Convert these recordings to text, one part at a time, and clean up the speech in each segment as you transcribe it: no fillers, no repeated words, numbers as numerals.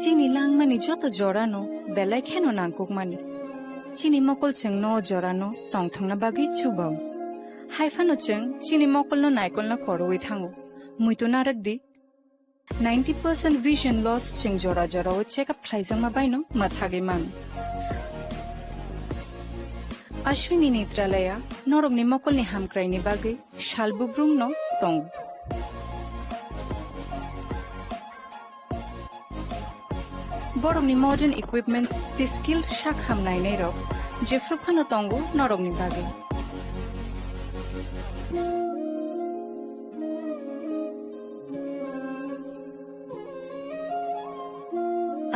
Chini langmani joto jorano, belai kheno nangkukmani. Chini mokol cheng no jorano, tongthangna bagi chubao. Haifano cheng, chini mokol no naikol na koroi thango. Muito naragdi. 90% vision loss cheng jora jora o check-up khlaijang mabaino mathage man. Ashwini Netralaya, norog ni mokol ni hamkrai ni bagi, shalbubrum no tong. Borok ni modern equipments, the skilled shak hamnai nero, jefru phano tongu norog ni bagi.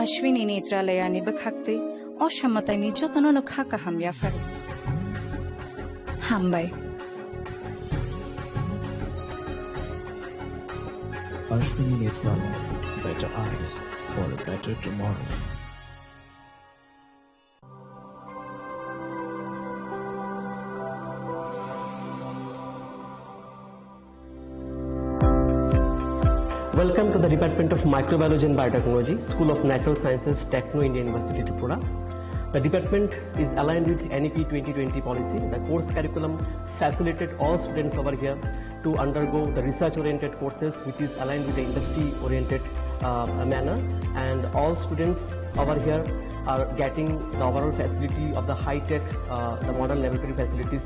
Ashwini Netralaya ni bakhakte, o shamatai ni jotono no khaka ham yafar. Hambai. Ashwini Netralaya, better eyes for a better tomorrow. Welcome to the Department of Microbiology and Biotechnology, School of Natural Sciences, Techno India University, Tripura. The department is aligned with NEP 2020 policy. The course curriculum facilitated all students over here to undergo the research-oriented courses, which is aligned with the industry-oriented manner. And all students over here are getting the overall facility of the high-tech, the modern laboratory facilities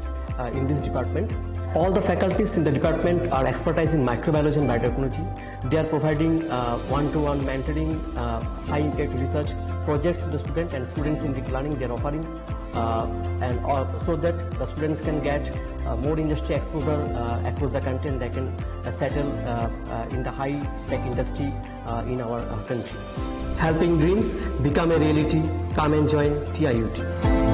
in this department. All the faculties in the department are expertise in microbiology and biotechnology. They are providing one-to-one mentoring, high-impact research projects to the student, and students in deep learning they are offering, so that the students can get more industry exposure across the country, and they can settle in the high-tech industry in our country. Helping dreams become a reality. Come and join TIUT.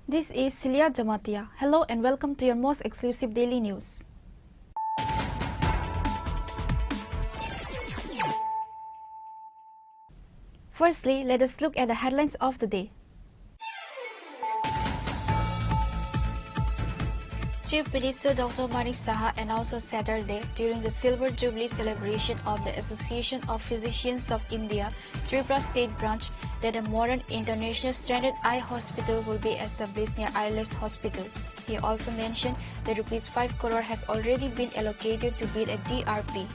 This is Celia Jamatia. Hello and welcome to your most exclusive daily news. Firstly, let us look at the headlines of the day. Chief Minister Dr. Manik Saha announced on Saturday during the Silver Jubilee celebration of the Association of Physicians of India, Tripura State Branch, that a modern international standard eye hospital will be established near Eyeless Hospital. He also mentioned that ₹5 crore has already been allocated to build a DRP.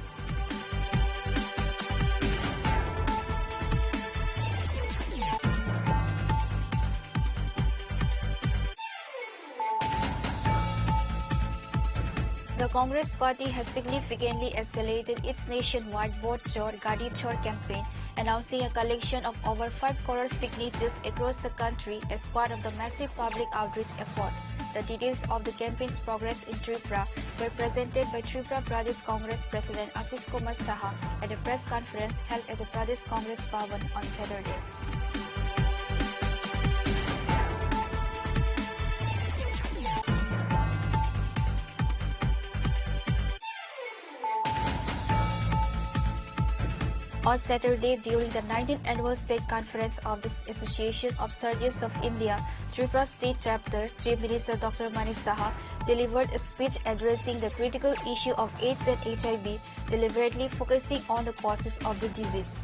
The Congress Party has significantly escalated its nationwide Vote Chor Gadi Chor campaign, announcing a collection of over 5 crore signatures across the country as part of the massive public outreach effort. The details of the campaign's progress in Tripura were presented by Tripura Pradesh Congress President Ashish Kumar Saha at a press conference held at the Pradesh Congress Bhavan on Saturday. On Saturday, during the 19th Annual State Conference of the Association of Surgeons of India, Tripura State Chapter, Chief Minister Dr. Manik Saha delivered a speech addressing the critical issue of AIDS and HIV, deliberately focusing on the causes of the disease.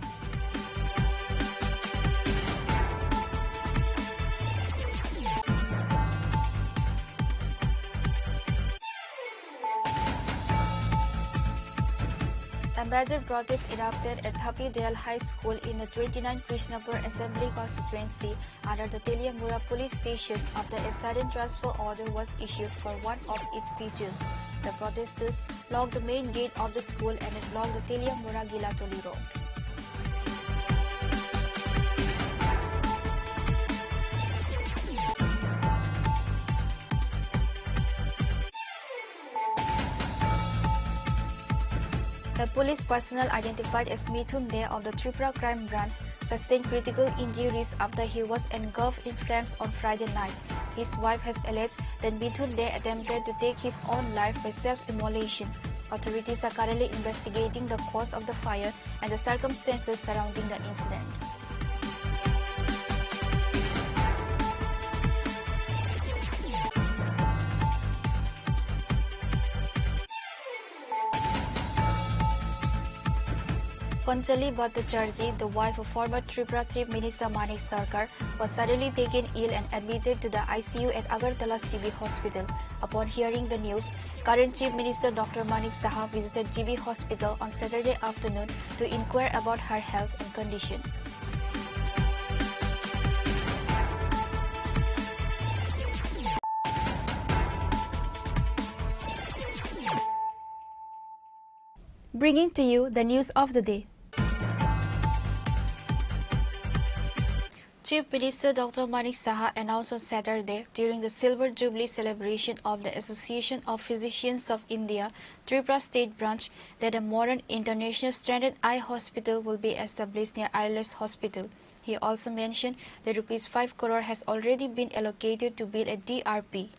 A major protests erupted at Thapi Dayal High School in the 29 Krishnapur Assembly constituency under the Teliamura police station after a sudden transfer order was issued for one of its teachers. The protesters blocked the main gate of the school and it blocked the Teliamura Gilatoli road. The police personnel identified as Mithun Dey of the Tripura Crime Branch sustained critical injuries after he was engulfed in flames on Friday night. His wife has alleged that Mithun Dey attempted to take his own life by self-immolation. Authorities are currently investigating the cause of the fire and the circumstances surrounding the incident. Panchali Bhattacharjee, the wife of former Tripura Chief Minister Manik Sarkar, was suddenly taken ill and admitted to the ICU at Agartala GB Hospital. Upon hearing the news, current Chief Minister Dr. Manik Saha visited GB Hospital on Saturday afternoon to inquire about her health and condition. Bringing to you the news of the day. Chief Minister Dr. Manik Saha announced on Saturday during the Silver Jubilee celebration of the Association of Physicians of India, Tripura State Branch, that a modern international standard eye hospital will be established near Eyeless Hospital. He also mentioned that ₹5 crore has already been allocated to build a DRP.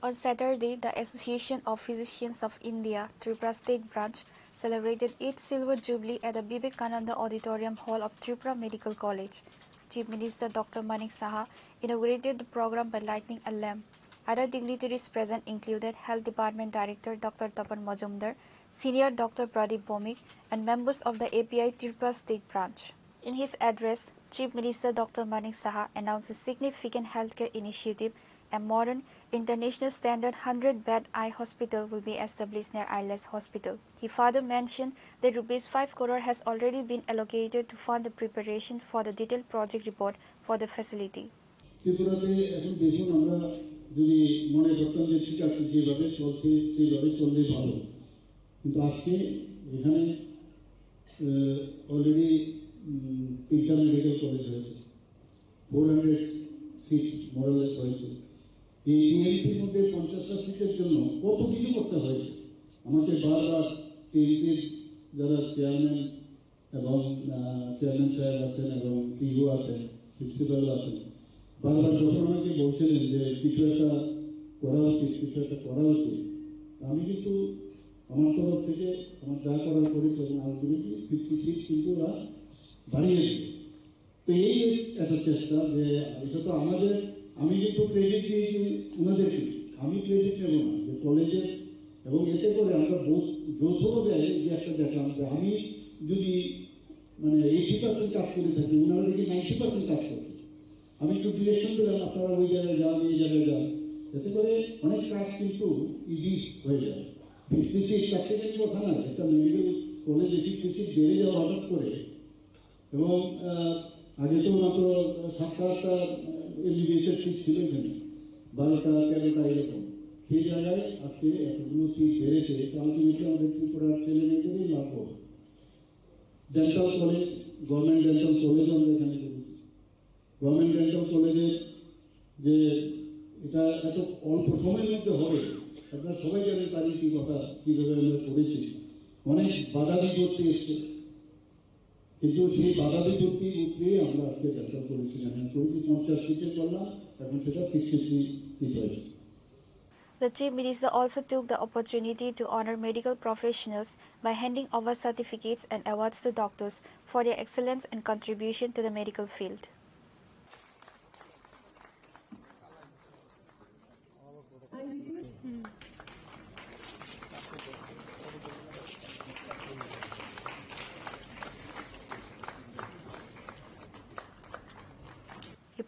On Saturday, the Association of Physicians of India, Tripura State Branch, celebrated its Silver Jubilee at the Vivekananda Auditorium Hall of Tripura Medical College. Chief Minister Dr. Manik Saha inaugurated the program by lighting a lamp. Other dignitaries present included Health Department Director Dr. Tapan Majumdar, Senior Dr. Pradeep Bhomik, and members of the API Tripura State Branch. In his address, Chief Minister Dr. Manik Saha announced a significant healthcare initiative. A modern, international standard 100-bed eye hospital will be established near Eyeless Hospital. He further mentioned that ₹5 crore has already been allocated to fund the preparation for the detailed project report for the facility. ত্রিপুরাতে এখন দেখুন আমরা যদি মনে করতাম যে ঠিক আছে যেভাবে চলছে সেইভাবে চললে ভালো, কিন্তু আজকে এখানে অলরেডি 3টা মেডিকেল কলেজ হয়েছে, 400 সিট মোরালেস হয়েছে। এই টিএমসির মধ্যে 50টা সিটের জন্য কত কিছু করতে হয়েছে। আমাকে বারবার টিএমসির যারা চেয়ারম্যান এবং চেয়ারম্যান সাহেব আছেন এবং সিইও আছেন, প্রিন্সিপাল আছেন, বারবার যখন আমাকে বলছিলেন যে কিছু একটা করা উচিত, কিছু একটা করা উচিত, আমি কিন্তু আমার তরফ থেকে আমার যা করার করেছি এবং আলটিমেটলি 50 সিট কিন্তু ওরা বাড়িয়ে দেবে। তো এই একটা চেষ্টা যে এটা তো আমাদের, আমি কিন্তু ক্রেডিট দিয়েছি ওনাদেরকে, আমি ক্রেডিট নেব না যে কলেজের, এবং এতে করে আমরা যৌথভাবে যে একটা দেখলাম যে আমি যদি মানে 80% কাজ করে থাকি, ওনারা দেখি 90% কাজ করছে। আমি একটু ডিরেকশন দিলাম, আপনারা ওই জায়গায় যান, এই জায়গায় যান, এতে করে অনেক কাজ কিন্তু ইজি হয়ে যায়। 50 সিট প্র্যাকটিক্যালি কথা না, একটা মেডিকেল কলেজে 50 সিট বেড়ে যাওয়া হঠাৎ করে, এবং আগে তো মাত্র 7টা এমবিবিএসের সিট ছিল এখানে, 12টা 13টা এরকম, সেই জায়গায় আজকে এতগুলো সিট বেড়েছে। আলটিমেটলি আমাদের ত্রিপুরার ছেলে মেয়েদেরই লাভ হবে। Dental college, government dental college আমরা এখানে করেছি। গভর্নমেন্ট ডেন্টাল কলেজে যে এটা এত অল্প সময়ের মধ্যে হবে, আপনারা সবাই জানেন তার কি কথা, কীভাবে আমরা করেছি। অনেক বাধা বিপত্তি এসছে, কিন্তু সেই বাধা বিপত্তি উঠলে আমরা আজকে ডেন্টাল করেছি, এখানে করেছি 50 সিটে করলাম, এখন সেটা 63 সিট হয়েছে। The Chief Minister also took the opportunity to honor medical professionals by handing over certificates and awards to doctors for their excellence and contribution to the medical field.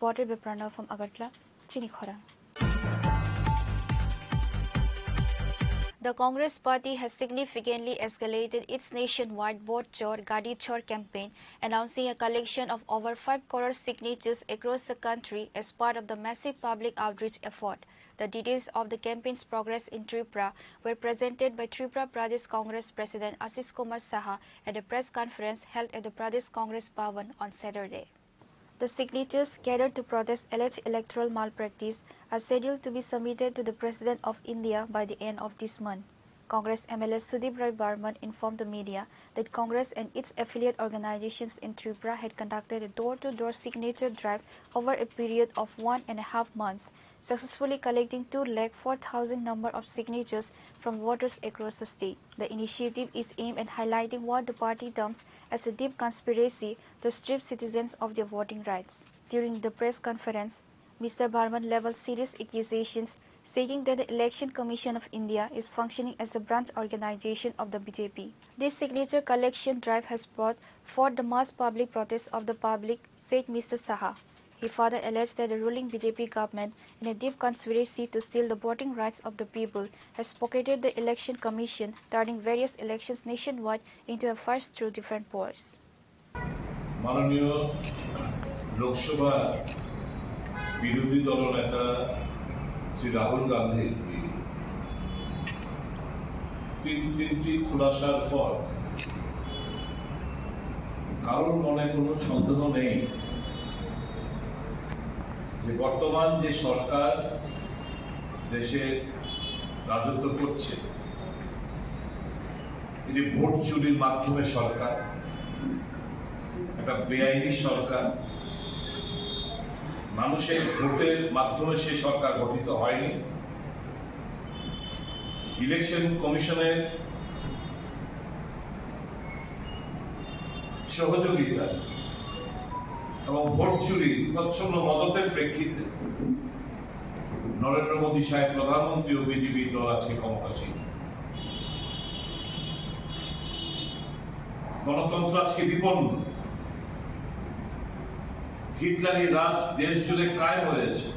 reported by Pranav from Agartala, Chinikhora. The Congress party has significantly escalated its nationwide Vote Chor Gadi Chor campaign, announcing a collection of over 5 crore signatures across the country as part of the massive public outreach effort. The details of the campaign's progress in Tripura were presented by Tripura Pradesh Congress President Ashish Kumar Saha at a press conference held at the Pradesh Congress Bhavan on Saturday. The signatures gathered to protest alleged electoral malpractice are scheduled to be submitted to the President of India by the end of this month. Congress MLA Sudip Rai Barman informed the media that Congress and its affiliate organizations in Tripura had conducted a door-to-door signature drive over a period of 1.5 months, successfully collecting 204,000 number of signatures from voters across the state. The initiative is aimed at highlighting what the party terms as a deep conspiracy to strip citizens of their voting rights. During the press conference, Mr. Barman leveled serious accusations, stating that the Election Commission of India is functioning as a branch organization of the BJP. This signature collection drive has brought forth the mass public protest of the public, said Mr. Saha. He further alleged that the ruling BJP government, in a deep conspiracy to steal the voting rights of the people, has pocketed the Election Commission, turning various elections nationwide into a farce through different polls. মাননীয় লোকসভা বিরোধী দলনেতা শ্রী রাহুল গান্ধী তিনটি খুলাসার পর কারোর মনে কোনো সন্দেহ নেই যে বর্তমান যে সরকার দেশে রাজত্ব করছে এটি ভোট চুরির মাধ্যমে সরকার, একটা বেআইনি সরকার। মানুষের ভোটের মাধ্যমে সেই সরকার গঠিত হয়নি। ইলেকশন কমিশনের সহযোগিতা এবং ভোট চুরি প্রচ্ছন্ন মদতের প্রেক্ষিতে নরেন্দ্র মোদী সাহেব প্রধানমন্ত্রী ও বিজেপি দল আজকে ক্ষমতাসীন। গণতন্ত্র আজকে বিপন্ন। হিটলারি রাজ দেশ জুড়ে কায়েম হয়েছে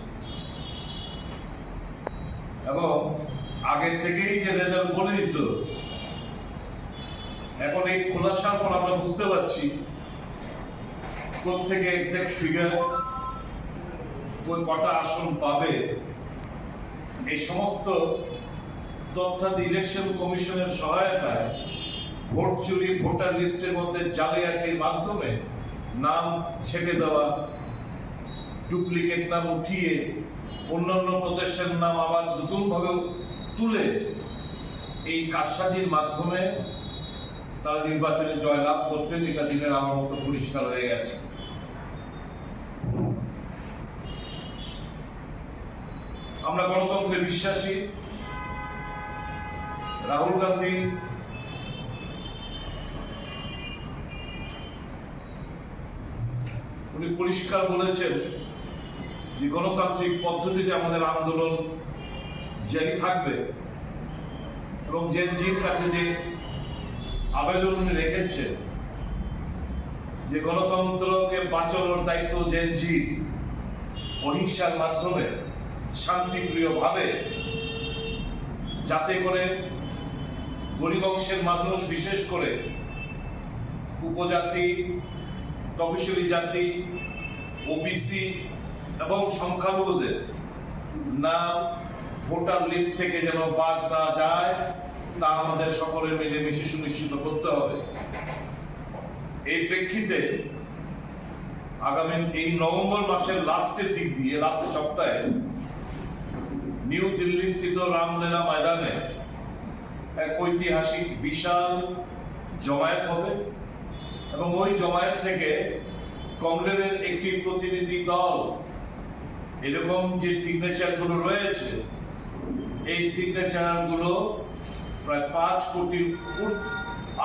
এবং আগে থেকেই যে রেজাল্ট বলে দিত, এখন এই খোলাসার পর আমরা বুঝতে পারছি কোত্থেকে এক্সাক্ট ফিগার, কটা আসন পাবে, এই সমস্ত তথ্যাদি ইলেকশন কমিশনের সহায়তায় ভোট চুরি, ভোটার লিস্টের মধ্যে জালিয়াতির মাধ্যমে নাম ছেটে দেওয়া, ডুপ্লিকেট নাম উঠিয়ে অন্যান্য প্রদেশের নাম আবার নতুন ভাবে তুলে এই কারসাজির মাধ্যমে তারা নির্বাচনে জয়লাভ করতেন। এটা দিনের আমার মতো পরিষ্কার হয়ে গেছে। আমরা গণতন্ত্রে বিশ্বাসী। রাহুল গান্ধী উনি পরিষ্কার বলেছেন যে গণতান্ত্রিক পদ্ধতিতে আমাদের আন্দোলন জারি থাকবে এবং জেনজির কাছে যে আবেদন উনি রেখেছেন যে গণতন্ত্রকে বাঁচানোর দায়িত্ব জেনজি, অহিংসার মাধ্যমে শান্তিপ্রিয় ভাবে, যাতে করে গরিব অংশের মানুষ, বিশেষ করে উপজাতি, তপশিলি জাতি, ওবিসি এবং সংখ্যালঘুদের নাম ভোটার লিস্ট থেকে যেন বাদ না যায়, তা আমাদের সকলে মিলেমিশে সুনিশ্চিত করতে হবে। এই প্রেক্ষিতে আগামী এই নভেম্বর মাসের লাস্টের দিক দিয়ে, লাস্টের সপ্তাহে নিউ দিল্লি স্থিত রামলীলা ময়দানে এক ঐতিহাসিক বিশাল জমায়েত হবে এবং ওই জমায়েত থেকে কংগ্রেসের একটি প্রতিনিধি দল এরকম যে সিগনেচার গুলো রয়েছে, এই সিগনেচার গুলো প্রায় 5 কোটির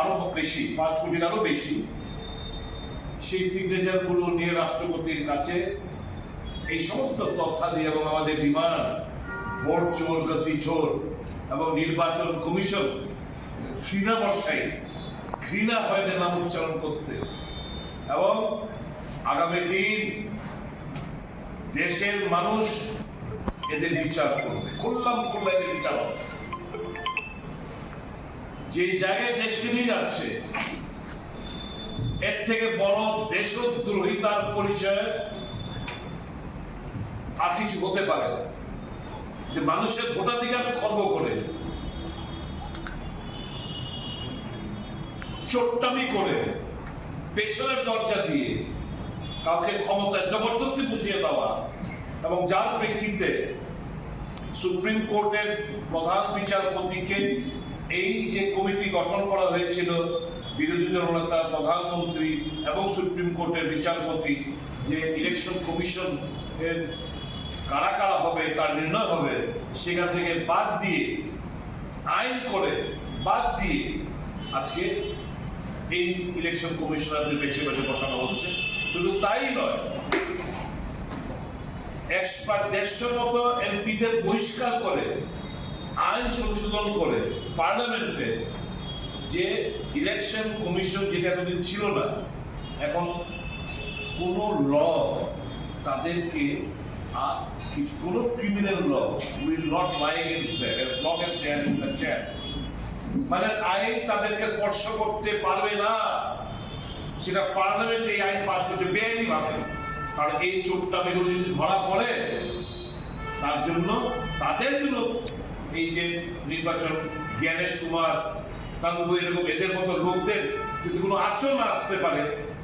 আরো বেশি, 5 কোটির আরো বেশি, সেই সিগনেচার গুলো নিয়ে রাষ্ট্রপতির কাছে এই সমস্ত তথ্যাদি এবং আমাদের ডিমান্ড, ভোট চোর, গতি চোর এবং নির্বাচন কমিশন ঘৃণা বর্ষায়, ঘৃণা হয় নাম উচ্চারণ করতে, এবং আগামী দিন দেশের মানুষ এদের বিচার করবে, খুললাম খুললা এদের বিচার হবে। যে জায়গায় দেশকে নিয়ে যাচ্ছে এর থেকে বড় দেশদ্রোহিতার পরিচয় আর কিছু হতে পারে না। যে মানুষের ভোটাধিকার খর্ব করে, চোট্টামি করে, পেছনের দরজা দিয়ে কাউকে ক্ষমতায় জবরদস্তি বুঝিয়ে দেওয়া, এবং যার প্রেক্ষিতে সুপ্রিম কোর্টের প্রধান বিচারপতিকে এই যে কমিটি গঠন করা হয়েছিল, বিরোধী দলনেতা, প্রধানমন্ত্রী এবং সুপ্রিম কোর্টের বিচারপতি, যে ইলেকশন কমিশন এর কারা কারা হবে তার নির্ণয় হবে, সেখান থেকে বাদ দিয়ে, আইন করে বাদ দিয়ে আজকে এই ইলেকশন কমিশনারদের বেছে বেছে বসানো হচ্ছে। শুধু তাই নয়, 150 মতো এমপিদের বহিষ্কার করে আইন সংশোধন করে পার্লামেন্টে যে ইলেকশন কমিশন যেটা এতদিন ছিল না, এখন কোন ল তাদেরকে কোন criminal law will not lie against them as long as they are in the chair। মানে আইন তাদেরকে স্পর্শ করতে পারবে না, সেটা পার্লামেন্ট এই আইন পাস করতে বেআইনি ভাবে। কারণ এই চোটটা বেরোলে যদি ধরা পড়ে, তার জন্য তাদের জন্য এই যে নির্বাচন, জ্ঞানেশ কুমার, সান্ধু, এরকম এদের মতো লোকদের যদি কোনো আচরণ আসতে পারে,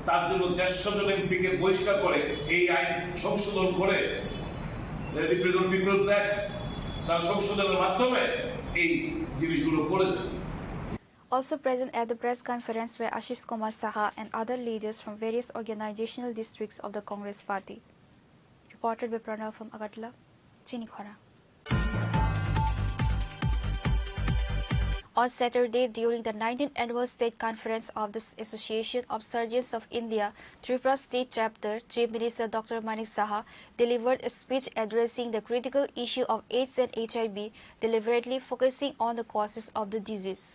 তার জন্য 150 জন এমপিকে বহিষ্কার করে এই আইন সংশোধন করে রিপ্রেজেন্ট পিপলস অ্যাক্ট তার সংশোধনের মাধ্যমে এই জিনিসগুলো করেছে। Also present at the press conference were Ashish Kumar Saha and other leaders from various organizational districts of the Congress Party. Reported by Pranav from Agartala, Chinikhara. On Saturday, during the 19th Annual State Conference of the Association of Surgeons of India, Tripura State Chapter, Chief Minister Dr. Manik Saha delivered a speech addressing the critical issue of AIDS and HIV, deliberately focusing on the causes of the disease.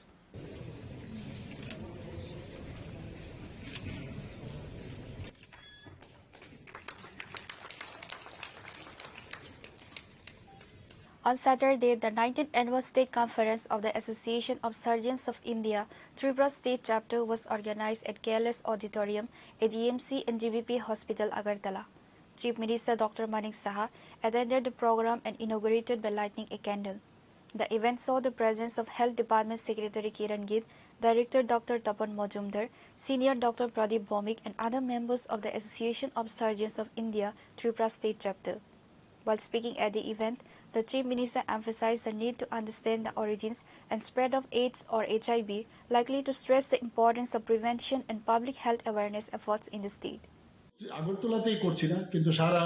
On Saturday, the 19th Annual State Conference of the Association of Surgeons of India, Tripura State Chapter was organized at KLS Auditorium, AGMC and GBP Hospital, Agartala. Chief Minister Dr. Manik Saha attended the program and inaugurated by lighting a candle. The event saw the presence of Health Department Secretary Kiran Gid, Director Dr. Tapan Majumdar, Senior Dr. Pradeep Bhomik and other members of the Association of Surgeons of India, Tripura State Chapter. While speaking at the event, the Chief Minister emphasized the need to understand the origins and spread of AIDS or HIV, likely to stress the importance of prevention and public health awareness efforts in the state. আগরতলাতেই করছি না, কিন্তু সারা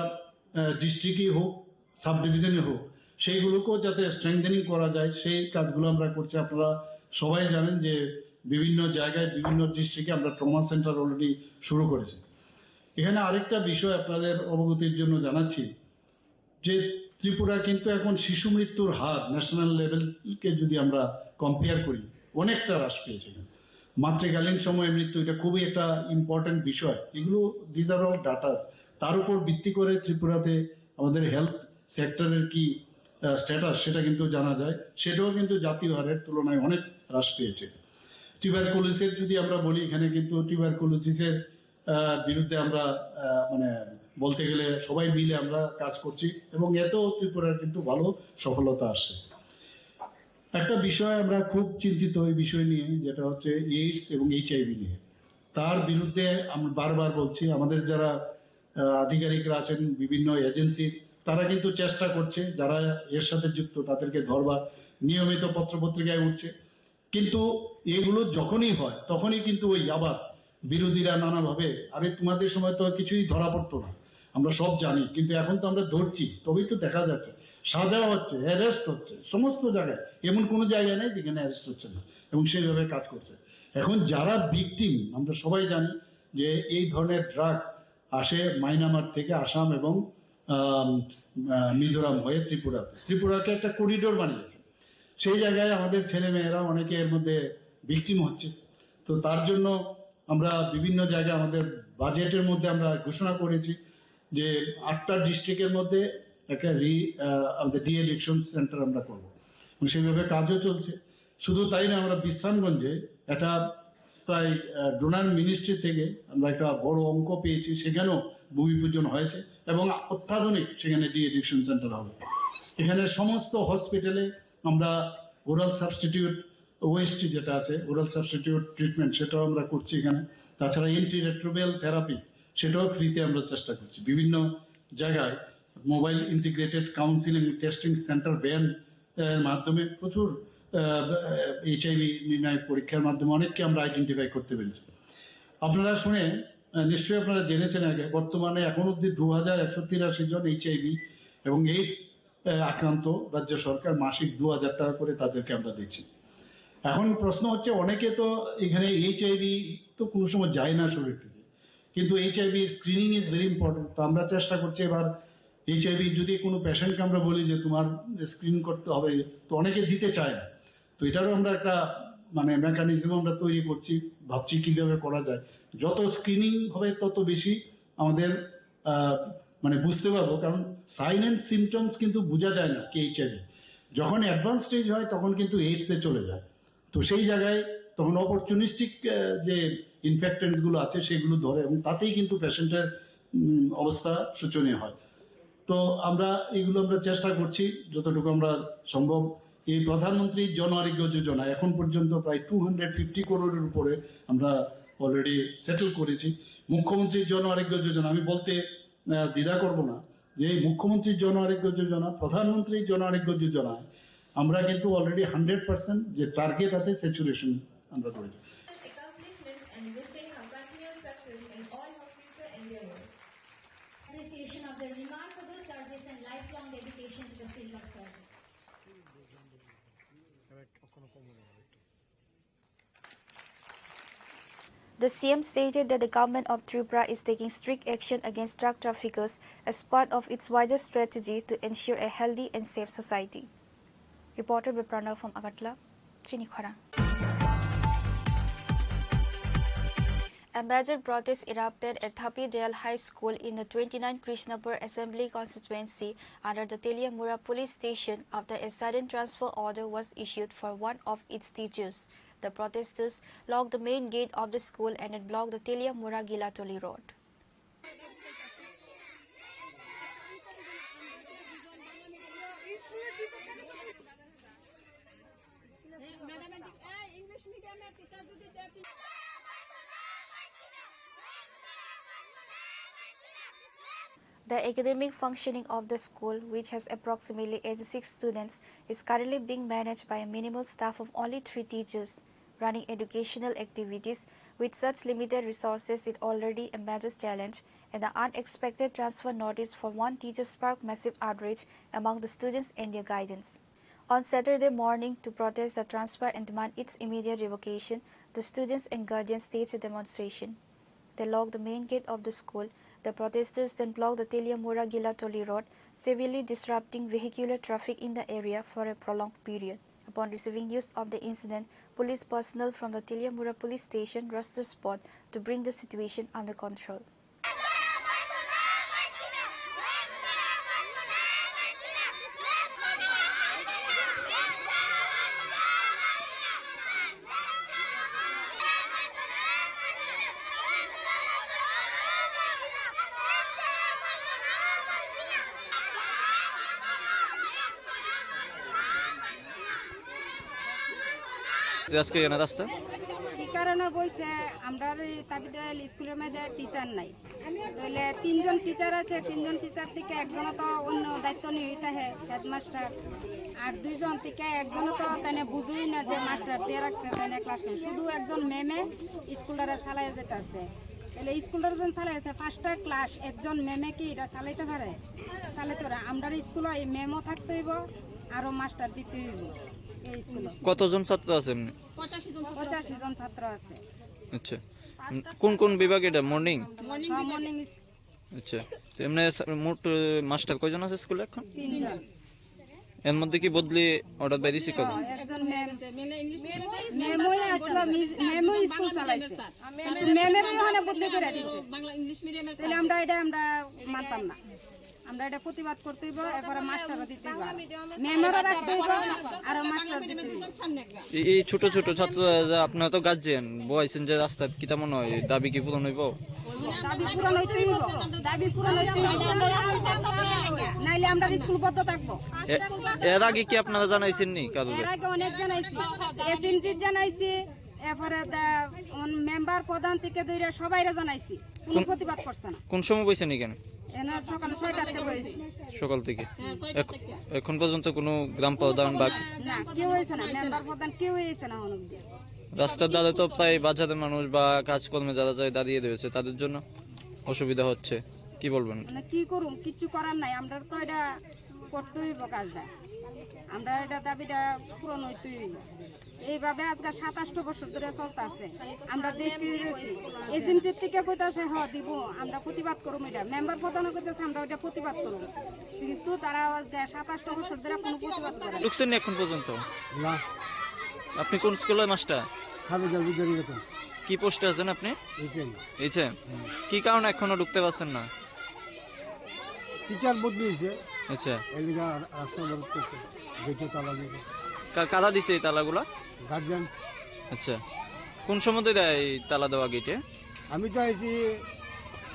ডিস্ট্রিক্টই হোক, sub ডিভিশনে হোক, সেইগুলোকেও যাতে strengthening করা যায় সেই কাজগুলো আমরা করছি। আপনারা সবাই জানেন যে বিভিন্ন জায়গায় বিভিন্ন ডিস্ট্রিক্টে আমরা ট্রমা সেন্টার অলরেডি শুরু করেছি। এখানে আরেকটা বিষয় আপনাদের অবগতির জন্য জানাচ্ছি যে ত্রিপুরা কিন্তু এখন শিশু মৃত্যুর হার ন্যাশনাল লেভেলকে যদি আমরা কম্পেয়ার করি, অনেকটা হ্রাস পেয়েছে। মাতৃকালীন সময়ে মৃত্যু, এটা খুবই একটা ইম্পর্টেন্ট বিষয়। এগুলো দিজ আর অল ডাটাস। তার উপর ভিত্তি করে ত্রিপুরাতে আমাদের হেলথ সেক্টরের কি স্ট্যাটাস সেটা কিন্তু জানা যায়, সেটাও কিন্তু জাতীয় হারের তুলনায় অনেক হ্রাস পেয়েছে। টিউবারকুলোসিসের যদি আমরা বলি, এখানে কিন্তু টিউবারকুলোসিসের বিরুদ্ধে আমরা মানে বলতে গেলে সবাই মিলে আমরা কাজ করছি এবং এতেও ত্রিপুরার কিন্তু ভালো সফলতা আসছে। একটা বিষয় আমরা খুব চিন্তিত এই বিষয় নিয়ে, যেটা হচ্ছে এইডস এবং HIV নিয়ে। তার বিরুদ্ধে আমরা বারবার বলছি, আমাদের যারা আধিকারিকরা আছেন বিভিন্ন এজেন্সি, তারা কিন্তু চেষ্টা করছে, যারা এর সাথে যুক্ত তাদেরকে ধরবার নিয়মিত পত্রপত্রিকায় উঠছে। কিন্তু এগুলো যখনই হয় তখনই কিন্তু ওই আবার বিরোধীরা নানাভাবে, আরে তোমাদের সময় তো কিছুই ধরা পড়তো না, আমরা সব জানি, কিন্তু এখন তো আমরা ধরছি, তবেই তো দেখা যাচ্ছে সাজা হচ্ছে, অ্যারেস্ট হচ্ছে সমস্ত জায়গায়। এমন কোনো জায়গায় নেই যেখানে অ্যারেস্ট হচ্ছে না, এবং সেইভাবে কাজ করছে। এখন যারা ভিকটিম, আমরা সবাই জানি যে এই ধরনের ড্রাগ আসে মায়ানমার থেকে আসাম এবং মিজোরাম হয়ে ত্রিপুরাকে একটা করিডোর বানিয়েছে। সেই জায়গায় আমাদের ছেলে মেয়েরা অনেকে এর মধ্যে ভিকটিম হচ্ছে। তো তার জন্য আমরা বিভিন্ন জায়গায় আমাদের বাজেটের মধ্যে আমরা ঘোষণা করেছি যে 8টা ডিস্ট্রিক্টের মধ্যে একটা আমাদের ডি এডিকশন সেন্টার আমরা করবো, এবং সেইভাবে কাজও চলছে। শুধু তাই না, আমরা বিশ্রামগঞ্জে একটা প্রায় ডোনার মিনিস্ট্রি থেকে আমরা একটা বড় অঙ্ক পেয়েছি, সেখানেও ভূমি পূজন হয়েছে এবং অত্যাধুনিক সেখানে ডি এডিকশন সেন্টার হবে। এখানে সমস্ত হসপিটালে আমরা ওরাল সাবস্টিটিউট ওয়েস্ট যেটা আছে, ওরাল সাবস্টিটিউট ট্রিটমেন্ট, সেটাও আমরা করছি এখানে। তাছাড়া এন্টি রেট্রোভিয়াল থেরাপি, সেটাও ফ্রিতে আমরা চেষ্টা করছি। বিভিন্ন জায়গায় mobile integrated counselling testing centre van মাধ্যমে প্রচুর এইচআইভি নির্ণয় পরীক্ষার মাধ্যমে অনেককে আমরা আইডেন্টিফাই করতে পেরেছি। আপনারা শুনে নিশ্চয়ই আপনারা জেনেছেন আগে, বর্তমানে এখন অব্দি 2183 জন এইচআইভি এবং এইডস আক্রান্ত রাজ্য সরকার মাসিক 2000 টাকা করে তাদেরকে আমরা দিচ্ছি। এখন প্রশ্ন হচ্ছে, অনেকে তো এখানে এইচআইভি তো কোনো সময় যায় না শরীর থেকে, কিন্তু HIV screening is very important. তো আমরা চেষ্টা করছি এবার এইচআইভি যদি কোনো পেশেন্টকে আমরা বলি যে তোমার স্ক্রিন করতে হবে, তো অনেকে দিতে চায় না। তো এটারও আমরা একটা মেকানিজম আমরা তৈরি করছি, ভাবছি কিভাবে করা যায়। যত স্ক্রিনিং হবে তত বেশি আমাদের বুঝতে পারবো, কারণ সাইন অ্যান্ড সিমটমস কিন্তু বোঝা যায় না কি এইচআইভি। যখন অ্যাডভান্স স্টেজ হয় তখন কিন্তু এইডস এ চলে যায়। তো সেই জায়গায় তখন অপরচুনিস্টিক যে ইনফেক্টেন্ট গুলো আছে সেগুলো ধরে, এবং তাতেই কিন্তু পেশেন্টের অবস্থা শোচনীয় হয়। তো আমরা এগুলো আমরা চেষ্টা করছি যতটুকু আমরা সম্ভব। এই প্রধানমন্ত্রী জন আরোগ্য যোজনা এখন পর্যন্ত প্রায় 250 করোড়ের উপরে আমরা অলরেডি সেটেল করেছি। মুখ্যমন্ত্রীর জন আরোগ্য যোজনা, আমি বলতে দ্বিধা করব না যে এই মুখ্যমন্ত্রীর জন আরোগ্য যোজনা, প্রধানমন্ত্রীর জন আরোগ্য যোজনায় আমরা কিন্তু অলরেডি 100% যে টার্গেট আছে স্যাচুরেশন আমরা করেছি। Accomplishments and wishing her continued success in all her future endeavors. Appreciation of their remarkable service and lifelong dedication to the field of surgery. The CM stated that the government of Tripura is taking strict action against drug traffickers as part of its wider strategy to ensure a healthy and safe society. Reported by Pranav from Agartala, Chinikhara. A major protest erupted at Thapidale High School in the 29 Krishnapur Assembly constituency under the Teliamura police station after a sudden transfer order was issued for one of its teachers. The protesters locked the main gate of the school and had blocked the Teliamura Gilatoli road. The academic functioning of the school, which has approximately 86 students, is currently being managed by a minimal staff of only 3 teachers. Running educational activities with such limited resources is already a major challenge, and the unexpected transfer notice for one teacher sparked massive outrage among the students and their guidance. On Saturday morning, to protest the transfer and demand its immediate revocation, the students and guardians staged a demonstration. They locked the main gate of the school. The protesters then blocked the Teliamura Gilatoli road, severely disrupting vehicular traffic in the area for a prolonged period. Upon receiving news of the incident, police personnel from the Teliamura police station rushed to the spot to bring the situation under control. আজকে এখানে রাস্তা কি কারণে বইছে, আমরা তাবিদাল স্কুলের মধ্যে teacher নাই, তাহলে 3 জন টিচার আছে, 3 জন টিচার থেকে একজন তো অন্য দায়িত্ব নিয়ে থাকে হেডমাস্টার, আর 2 জন থেকে একজন তো তাই বুঝুই না যে মাস্টার দিয়ে রাখছে তাই ক্লাস নেই, শুধু একজন ম্যামে স্কুলটারে চালাই যেতে আছে। তাহলে স্কুলটার জন চালাইছে 5টা ক্লাস, একজন ম্যামে কি এটা চালাইতে পারে? চালাইতে পারে। আমরা স্কুলে এই ম্যামও থাকতে হইব, আরো মাস্টার দিতে হইব। এই স্কুলে কতজন ছাত্র আছে? 85 জন ছাত্র আছে। আচ্ছা, কোন কোন বিভাগ এটা? Morning morning. আচ্ছা, তো এমনি মোট মাস্টার কয়জন আছে স্কুলে এখন? 3 জন। এর মধ্যে কি বদলি অর্ডার বাইরেছি কবে? একজন মেমোই আসলো, মেমোই স্কুল চালাইছে, কিন্তু মেমের ওখানে বদলি করে দিছে। তাহলে আমরা মানতাম না, আমরা এটা প্রতিবাদ করতে হইব, এরপরে মাস্টারও দিতে হইব, মেমেরও রাখতে হইব, আর মাস্টার দিতে হইব। এই ছোট ছোট ছাত্র আপনারা তো গার্জিয়ান বয়সেন যে রাস্তায় কি তেমন হয়, দাবি কি পূরণ হইব? দাবি পূরণ হইতে হইব, দাবি পূরণ হইতে হইব, নাইলে আমরা স্কুল বদ্ধ থাকবো। এর আগে কি আপনারা জানাইছেন নি কারো? এর আগে অনেক জানাইছি, এসএমসি জানাইছি, এরপরে মেম্বার প্রধান থেকে ধরে সবাইরে জানাইছি, কোনো প্রতিবাদ করছে না। কোন সময় বইছেন এখানে? সকাল 6টার থেকে বইছি। সকাল থেকে এখন পর্যন্ত কোনো গ্রাম প্রধান বা না কেউ হয়েছে না, মেম্বার প্রধান কেউ হয়েছে না। রাস্তার ধারে তো প্রায় বাজারের মানুষ বা কাজকর্মে যারা যায় দাঁড়িয়ে রয়েছে, তাদের জন্য অসুবিধা হচ্ছে, কি বলবেন? মানে কি করুম, কিচ্ছু করার নাই, আমরা তো এটা করতে হইব কাজটা, আমরা এটা দাবিটা পূরণ হইতে হইব। এইভাবে আজকে 27 বছর ধরে চলতেছে, আমরা দেখতে গেছি। এসএমসি থেকে কইতাছে দিব, আমরা প্রতিবাদ করুম, এটা মেম্বার প্রধানও কইতাছে আমরা ওইটা প্রতিবাদ করুম, কিন্তু তারা আজকে 27 বছর ধরে কোনো প্রতিবাদ করে না। ঢুকছেন এখন পর্যন্ত না? আপনি কোন স্কুলের মাস্টার? কি পোস্টে আছেন আপনি? এইচএম। কি কারণে এখনো ঢুকতে পারছেন না? টিচার বদলি হয়েছে। আচ্ছা, এলিগা রাস্তা বন্ধ করতে গেটে তালা দিয়েছে। কারা দিছে এই তালাগুলা? গার্জিয়ান। আচ্ছা, কোন সময় দেয় এই তালা দেওয়া গেটে? আমি তো আইছি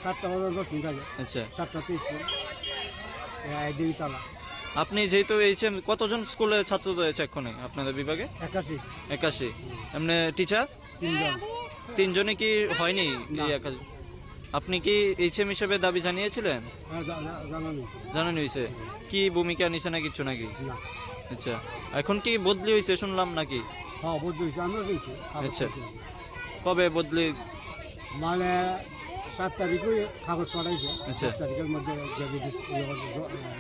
7:10 আগে। আচ্ছা, 7:30 এই তালা। আপনি যেহেতু এইচএম, কতজন স্কুলে ছাত্র রয়েছে এখন আপনাদের বিভাগে? 81। এমনি টিচার 3জনই কি হয়নি? আপনি কি এইচএম হিসেবে দাবি জানিয়েছিলেন? জানানি হয়েছে। কি ভূমিকা নিছে না কিছু নাকি? আচ্ছা, এখন কি বদলি হয়েছে শুনলাম নাকি? হ্যাঁ বদলি হয়েছে, আমরা দেখছি। আচ্ছা, কবে বদলি? মানে 7 তারিখে কাগজ পাঠাইছে। আচ্ছা, 7 তারিখের মধ্যে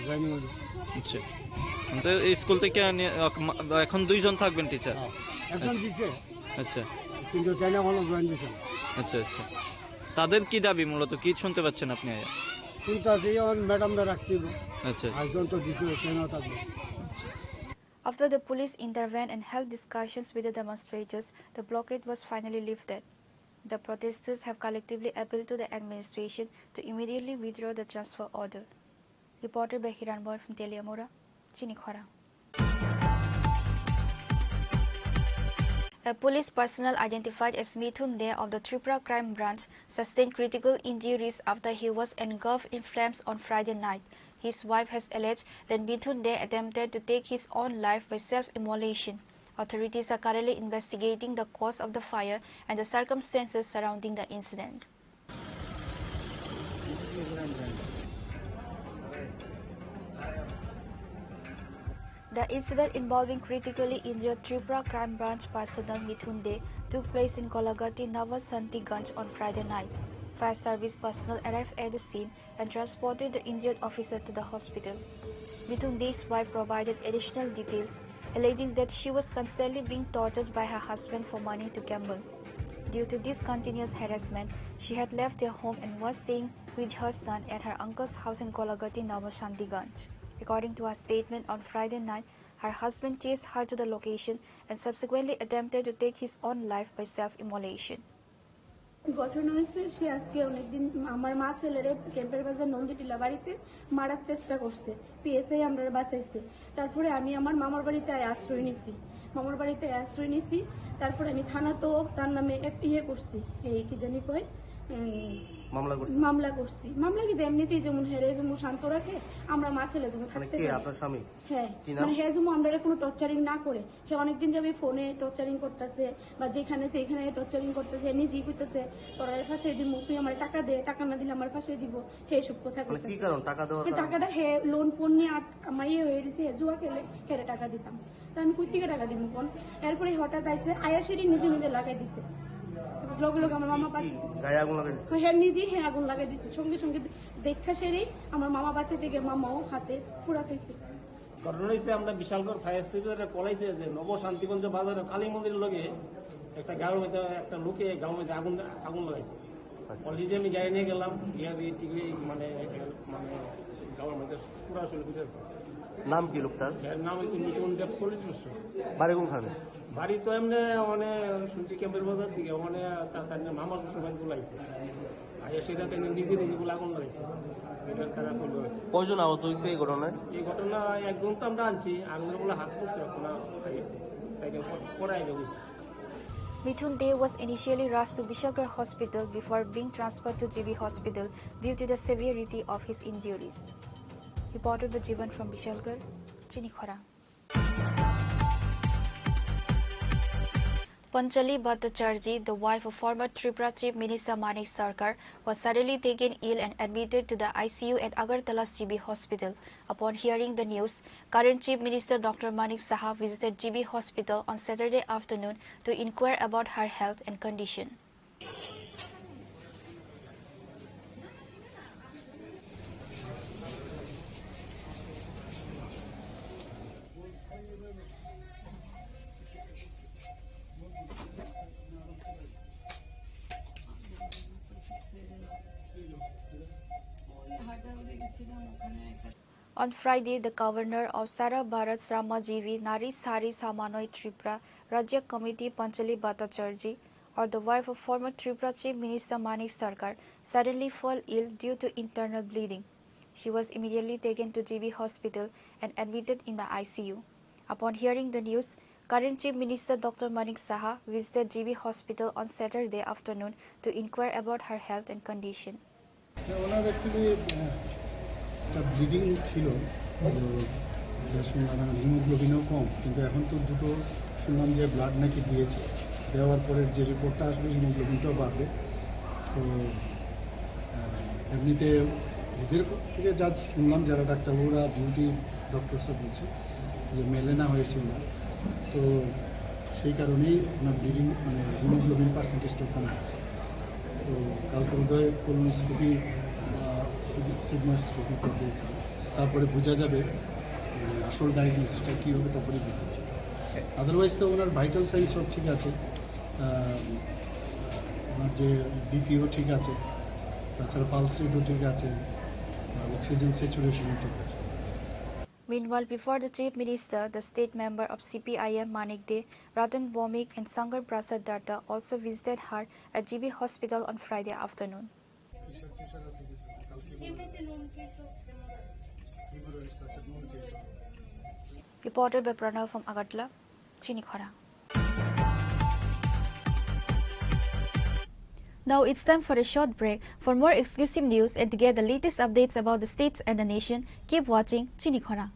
জয়েনিং হয়েছে। আচ্ছা, তো এই স্কুল থেকে এখন 2জন থাকবেন টিচার? একজন দিচ্ছে। আচ্ছা, কিন্তু তাই না হলো জয়েন দিচ্ছে। আচ্ছা আচ্ছা, তাদের কি দাবি মূলত কি শুনতে পাচ্ছেন আপনি? শুনতে ম্যাডামরা রাখছি। আচ্ছা, একজন তো দিচ্ছে, কেন থাকবে? After the police intervened and held discussions with the demonstrators, the blockade was finally lifted. The protesters have collectively appealed to the administration to immediately withdraw the transfer order. Reported by Hiran Boy from Teliamora, Chinikhara. A police personnel identified as Mithun De of the Tripura Crime Branch sustained critical injuries after he was engulfed in flames on Friday night. His wife has alleged that Mithun De attempted to take his own life by self-immolation. Authorities are currently investigating the cause of the fire and the circumstances surrounding the incident. The incident involving critically injured Tripura Crime Branch personnel Mithun De took place in Golagati, Navasantiganj on Friday night. Fire service personnel arrived at the scene and transported the injured officer to the hospital. Mithun De's wife provided additional details, alleging that she was constantly being tortured by her husband for money to gamble. Due to this continuous harassment, she had left their home and was staying with her son at her uncle's house in Golagati, Navasantiganj. According to her statement on Friday night, her husband chased her to the location and subsequently attempted to take his own life by self-immolation. ঘটনা হয়েছে, সে আজকে অনেকদিন আমার মা ছেলেরে ক্যাম্পের বাজার নন্দীটিলা বাড়িতে মারার চেষ্টা করছে, পিএসআই আমরা বাঁচাইছে। তারপরে আমি আমার মামার বাড়িতে আশ্রয় নিছি। তারপরে আমি থানা তো তার নামে করছি, এই কি জানি কয় মামলা করছি। মামলা কিন্তু এমনিতেই যেমন হেরে যেমন শান্ত রাখে, আমরা মা ছেলে যেমন থাকতে পারি। হ্যাঁ, মানে হ্যাঁ যেমন আমরা কোনো টর্চারিং না করে, সে অনেকদিন যাবে ফোনে টর্চারিং করতেছে বা যেখানে সেইখানে টর্চারিং করতেছে, নিজেই কইতেছে তোরা ফাঁসিয়ে দিব, তুই আমার টাকা দে, টাকা না দিলে আমার ফাঁসিয়ে দিব, হে সব কথা কইতেছে। টাকাটা হে লোন ফোন নিয়ে আমার হয়ে গেছে, জুয়া খেলে হেরে টাকা দিতাম, তা আমি কই থেকে টাকা দিব কোন? এরপরে হঠাৎ আইসে আয়াসেরই নিজে লাগাই দিচ্ছে, লগে লগে আমার মামা হ্যাঁ নিজেই আগুন লাগাই দিচ্ছে, সঙ্গে সঙ্গে দেখা সেরেই আমার মামা বাচ্চা থেকে মামাও হাতে পুরা খাইছে। ঘটনা হয়েছে আমরা বিশালগড় ফায়ার সার্ভিসে পলাইছে যে নবশান্তিগঞ্জ বাজারে কালী মন্দিরের লগে একটা গাঁর মধ্যে একটা লোকে গাঁর মধ্যে আগুন লাগাইছে। অলরেডি আমি গাড়ি নিয়ে গেলাম, গিয়া দিয়ে ঠিক মানে গাঁর মধ্যে পুরা শুরু করতেছে। নাম কি লোকটার? এর নাম হচ্ছে মিঠুন দেব 40 বছর। বাড়ি কোনখানে? বাড়ি তো এমনি মানে শুনছি ক্যাম্পের বাজার দিকে মানে তার মামা শ্বশুর বাড়ি গুলাইছে আর সেটা তিনি নিজে গুলো আগুন লাগাইছে। এটা খারাপ হইল। কয়জন আহত হয়েছে এই ঘটনায়? এই ঘটনা একজন তো আমরা আনছি, আগুনের বলে হাত করছে এখন পড়াই গেছে। Mithun Dey was initially rushed to Bishalgarh Hospital before being transferred to GB Hospital due to the severity of his injuries. Reported by Jivan from Bishalgarh, Chinikhara. Panchali Bhattacharjee, the wife of former Tripura Chief Minister Manik Sarkar, was suddenly taken ill and admitted to the ICU at Agartala's GB Hospital. Upon hearing the news, current Chief Minister Dr. Manik Saha visited GB Hospital on Saturday afternoon to inquire about her health and condition. On Friday, the governor of Sara Bharat Sramajivi Nari Sari Samanoi Tripura Rajya Committee Panchali Bhattacharjee, or the wife of former Tripura Chief Minister Manik Sarkar, suddenly fell ill due to internal bleeding. She was immediately taken to GB Hospital and admitted in the ICU. Upon hearing the news, current Chief Minister Dr. Manik Saha visited GB Hospital on Saturday afternoon to inquire about her health and condition. Owner actually একটা bleeding ছিল, হিমোগ্লোবিনও কম, কিন্তু এখন তো দুটো শুনলাম যে blood নাকি দিয়েছে, দেওয়ার পরে যে রিপোর্টটা আসবে হিমোগ্লোবিনটাও বাড়বে। তো এমনিতে এদের থেকে যা শুনলাম যারা ডাক্তারবাবুরা ডিউটি ডক্টরসরা বলছে যে মেলেনা হয়েছে ওনার, তো সেই কারণেই ওনার ব্লিডিং মানে হিমোগ্লোবিন পার্সেন্টেজটা কম আছে। তো কালকে বোধহয় কোলোনোস্কোপি সিগমাস্কোপি করবে, তারপরে বোঝা যাবে আসল ডায়াগনোসিসটা কী হবে, তারপরে বোঝা যাবে। আদারওয়াইজ তো ওনার ভাইটাল সাইন সব ঠিক আছে, ওনার যে বিপিও ঠিক আছে, তাছাড়া পালস রেটও ঠিক আছে, অক্সিজেন স্যাচুরেশনও ঠিক আছে। Meanwhile, before the Chief Minister, the state member of CPIM Manik Dey, Ratan Bhomik and Sangar Prasad Datta also visited her at GB Hospital on Friday afternoon. Reported by Pranav from Agartala, Chinikhara. Now it's time for a short break. For more exclusive news and to get the latest updates about the states and the nation, keep watching Chinikhara.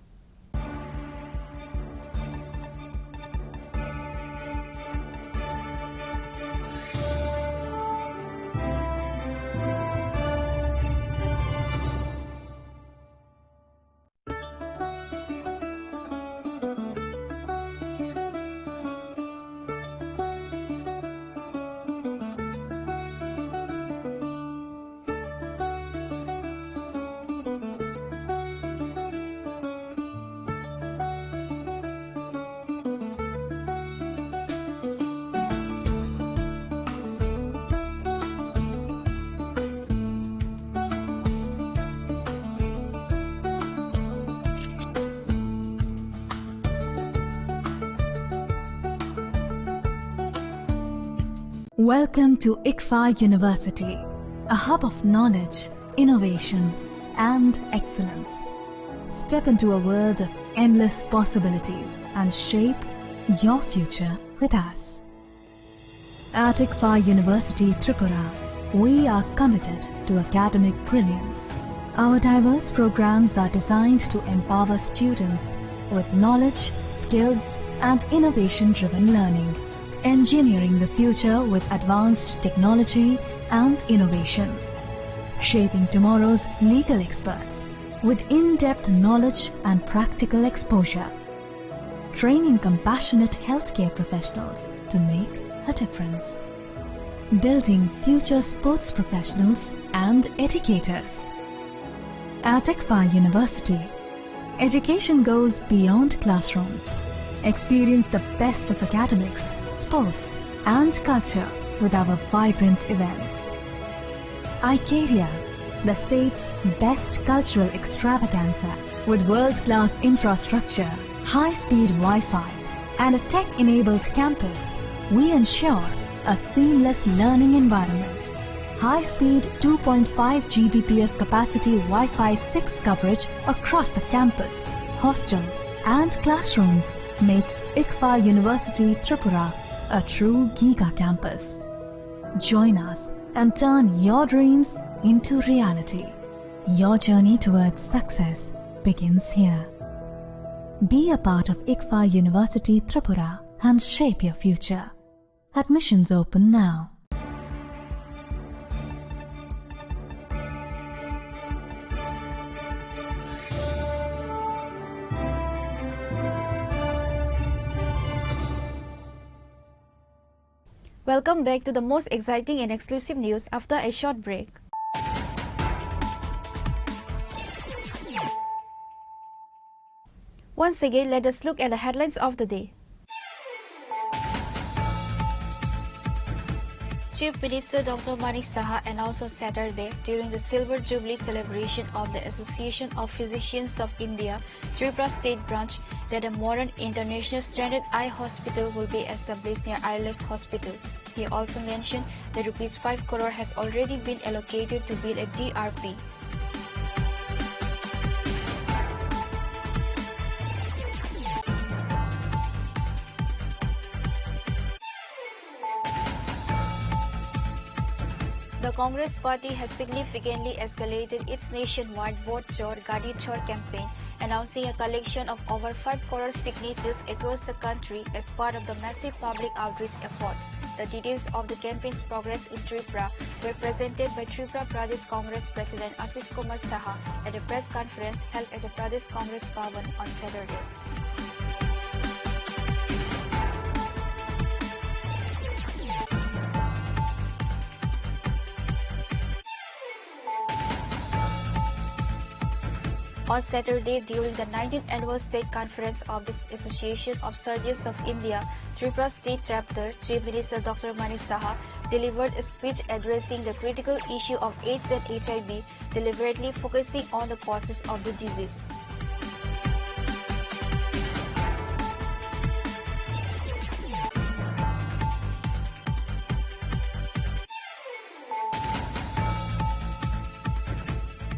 Welcome to ICFA University, a hub of knowledge, innovation, and excellence. Step into a world of endless possibilities and shape your future with us. At ICFA University, Tripura, we are committed to academic brilliance. Our diverse programs are designed to empower students with knowledge, skills, and innovation-driven learning, engineering the future with advanced technology and innovation, shaping tomorrow's legal experts with in-depth knowledge and practical exposure, training compassionate healthcare professionals to make a difference, building future sports professionals and educators. At ICFA University, education goes beyond classrooms. Experience the best of academics, sports and culture with our vibrant events. Icaria, the state's best cultural extravaganza, With world-class infrastructure, high-speed Wi-Fi, and a tech-enabled campus, we ensure a seamless learning environment. High-speed 2.5 Gbps capacity Wi-Fi 6 coverage across the campus, hostel, and classrooms makes ICFA University Tripura a true Giga campus. Join us and turn your dreams into reality. Your journey towards success begins here. Be a part of ICFA University Tripura and shape your future. Admissions open now. Welcome back to the most exciting and exclusive news after a short break. Once again, let us look at the headlines of the day. Chief Minister Dr. Manik Saha announced on Saturday during the Silver Jubilee celebration of the Association of Physicians of India, Tripura State Branch, that a modern international standard eye hospital will be established near Eyeless Hospital. He also mentioned that Rs 5 crore has already been allocated to build a DRP. The Congress Party has significantly escalated its nationwide Vote Chor Gadi Chor campaign, announcing a collection of over 5 crore signatures across the country as part of the massive public outreach effort. The details of the campaign's progress in Tripura were presented by Tripura Pradesh Congress President Ashish Kumar Saha at a press conference held at the Pradesh Congress Bhavan on Saturday. On Saturday, during the 19th Annual State Conference of the Association of Surgeons of India, Tripura State Chapter, Chief Minister Dr. Manik Saha delivered a speech addressing the critical issue of AIDS and HIV, deliberately focusing on the causes of the disease.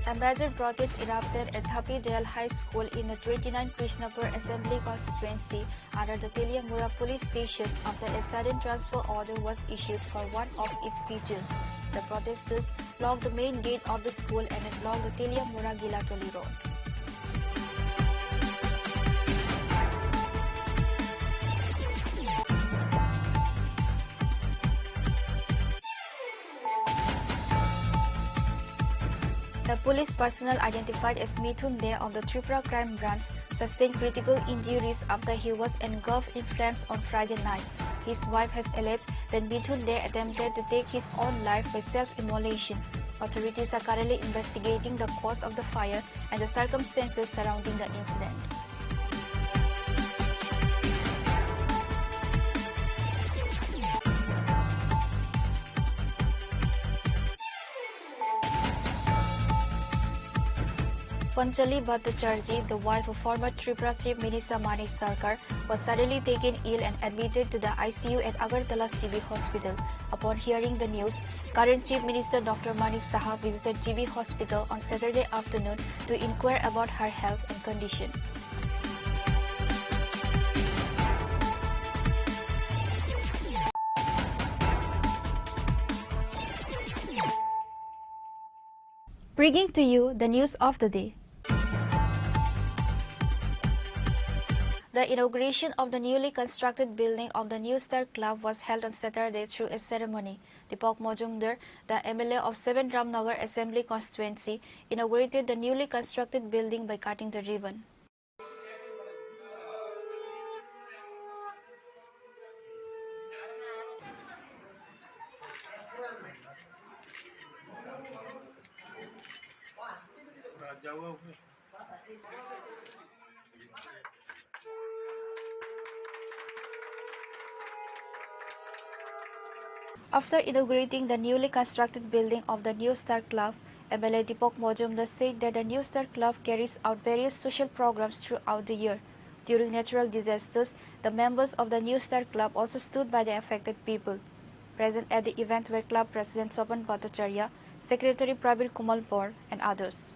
A major protest erupted at Thapi Dayal High School in the 29 Krishnapur Assembly constituency under the Teliamura police station after a sudden transfer order was issued for one of its teachers. The protesters blocked the main gate of the school and it blocked the Teliamura Gilatoli road. The police personnel identified as Mithun De of the Tripura Crime Branch sustained critical injuries after he was engulfed in flames on Friday night. His wife has alleged that Mithun De attempted to take his own life by self-immolation. Authorities are currently investigating the cause of the fire and the circumstances surrounding the incident. Panchali Bhattacharjee, the wife of former Tripura Chief Minister Manik Sarkar, was suddenly taken ill and admitted to the ICU at Agartala GB Hospital. Upon hearing the news, current Chief Minister Dr. Manik Saha visited GB Hospital on Saturday afternoon to inquire about her health and condition. Bringing to you the news of the day. The inauguration of the newly constructed building of the New Star Club was held on Saturday through a ceremony. Deepak Majumdar, the MLA of 7 Ramnagar Assembly constituency, inaugurated the newly constructed building by cutting the ribbon. After inaugurating the newly constructed building of the New Star Club, MLA Deepak Majumdar said that the New Star Club carries out various social programs throughout the year. During natural disasters, the members of the New Star Club also stood by the affected people. Present at the event were Club President Sopan Bhattacharya, Secretary Prabir Kumal Por, and others.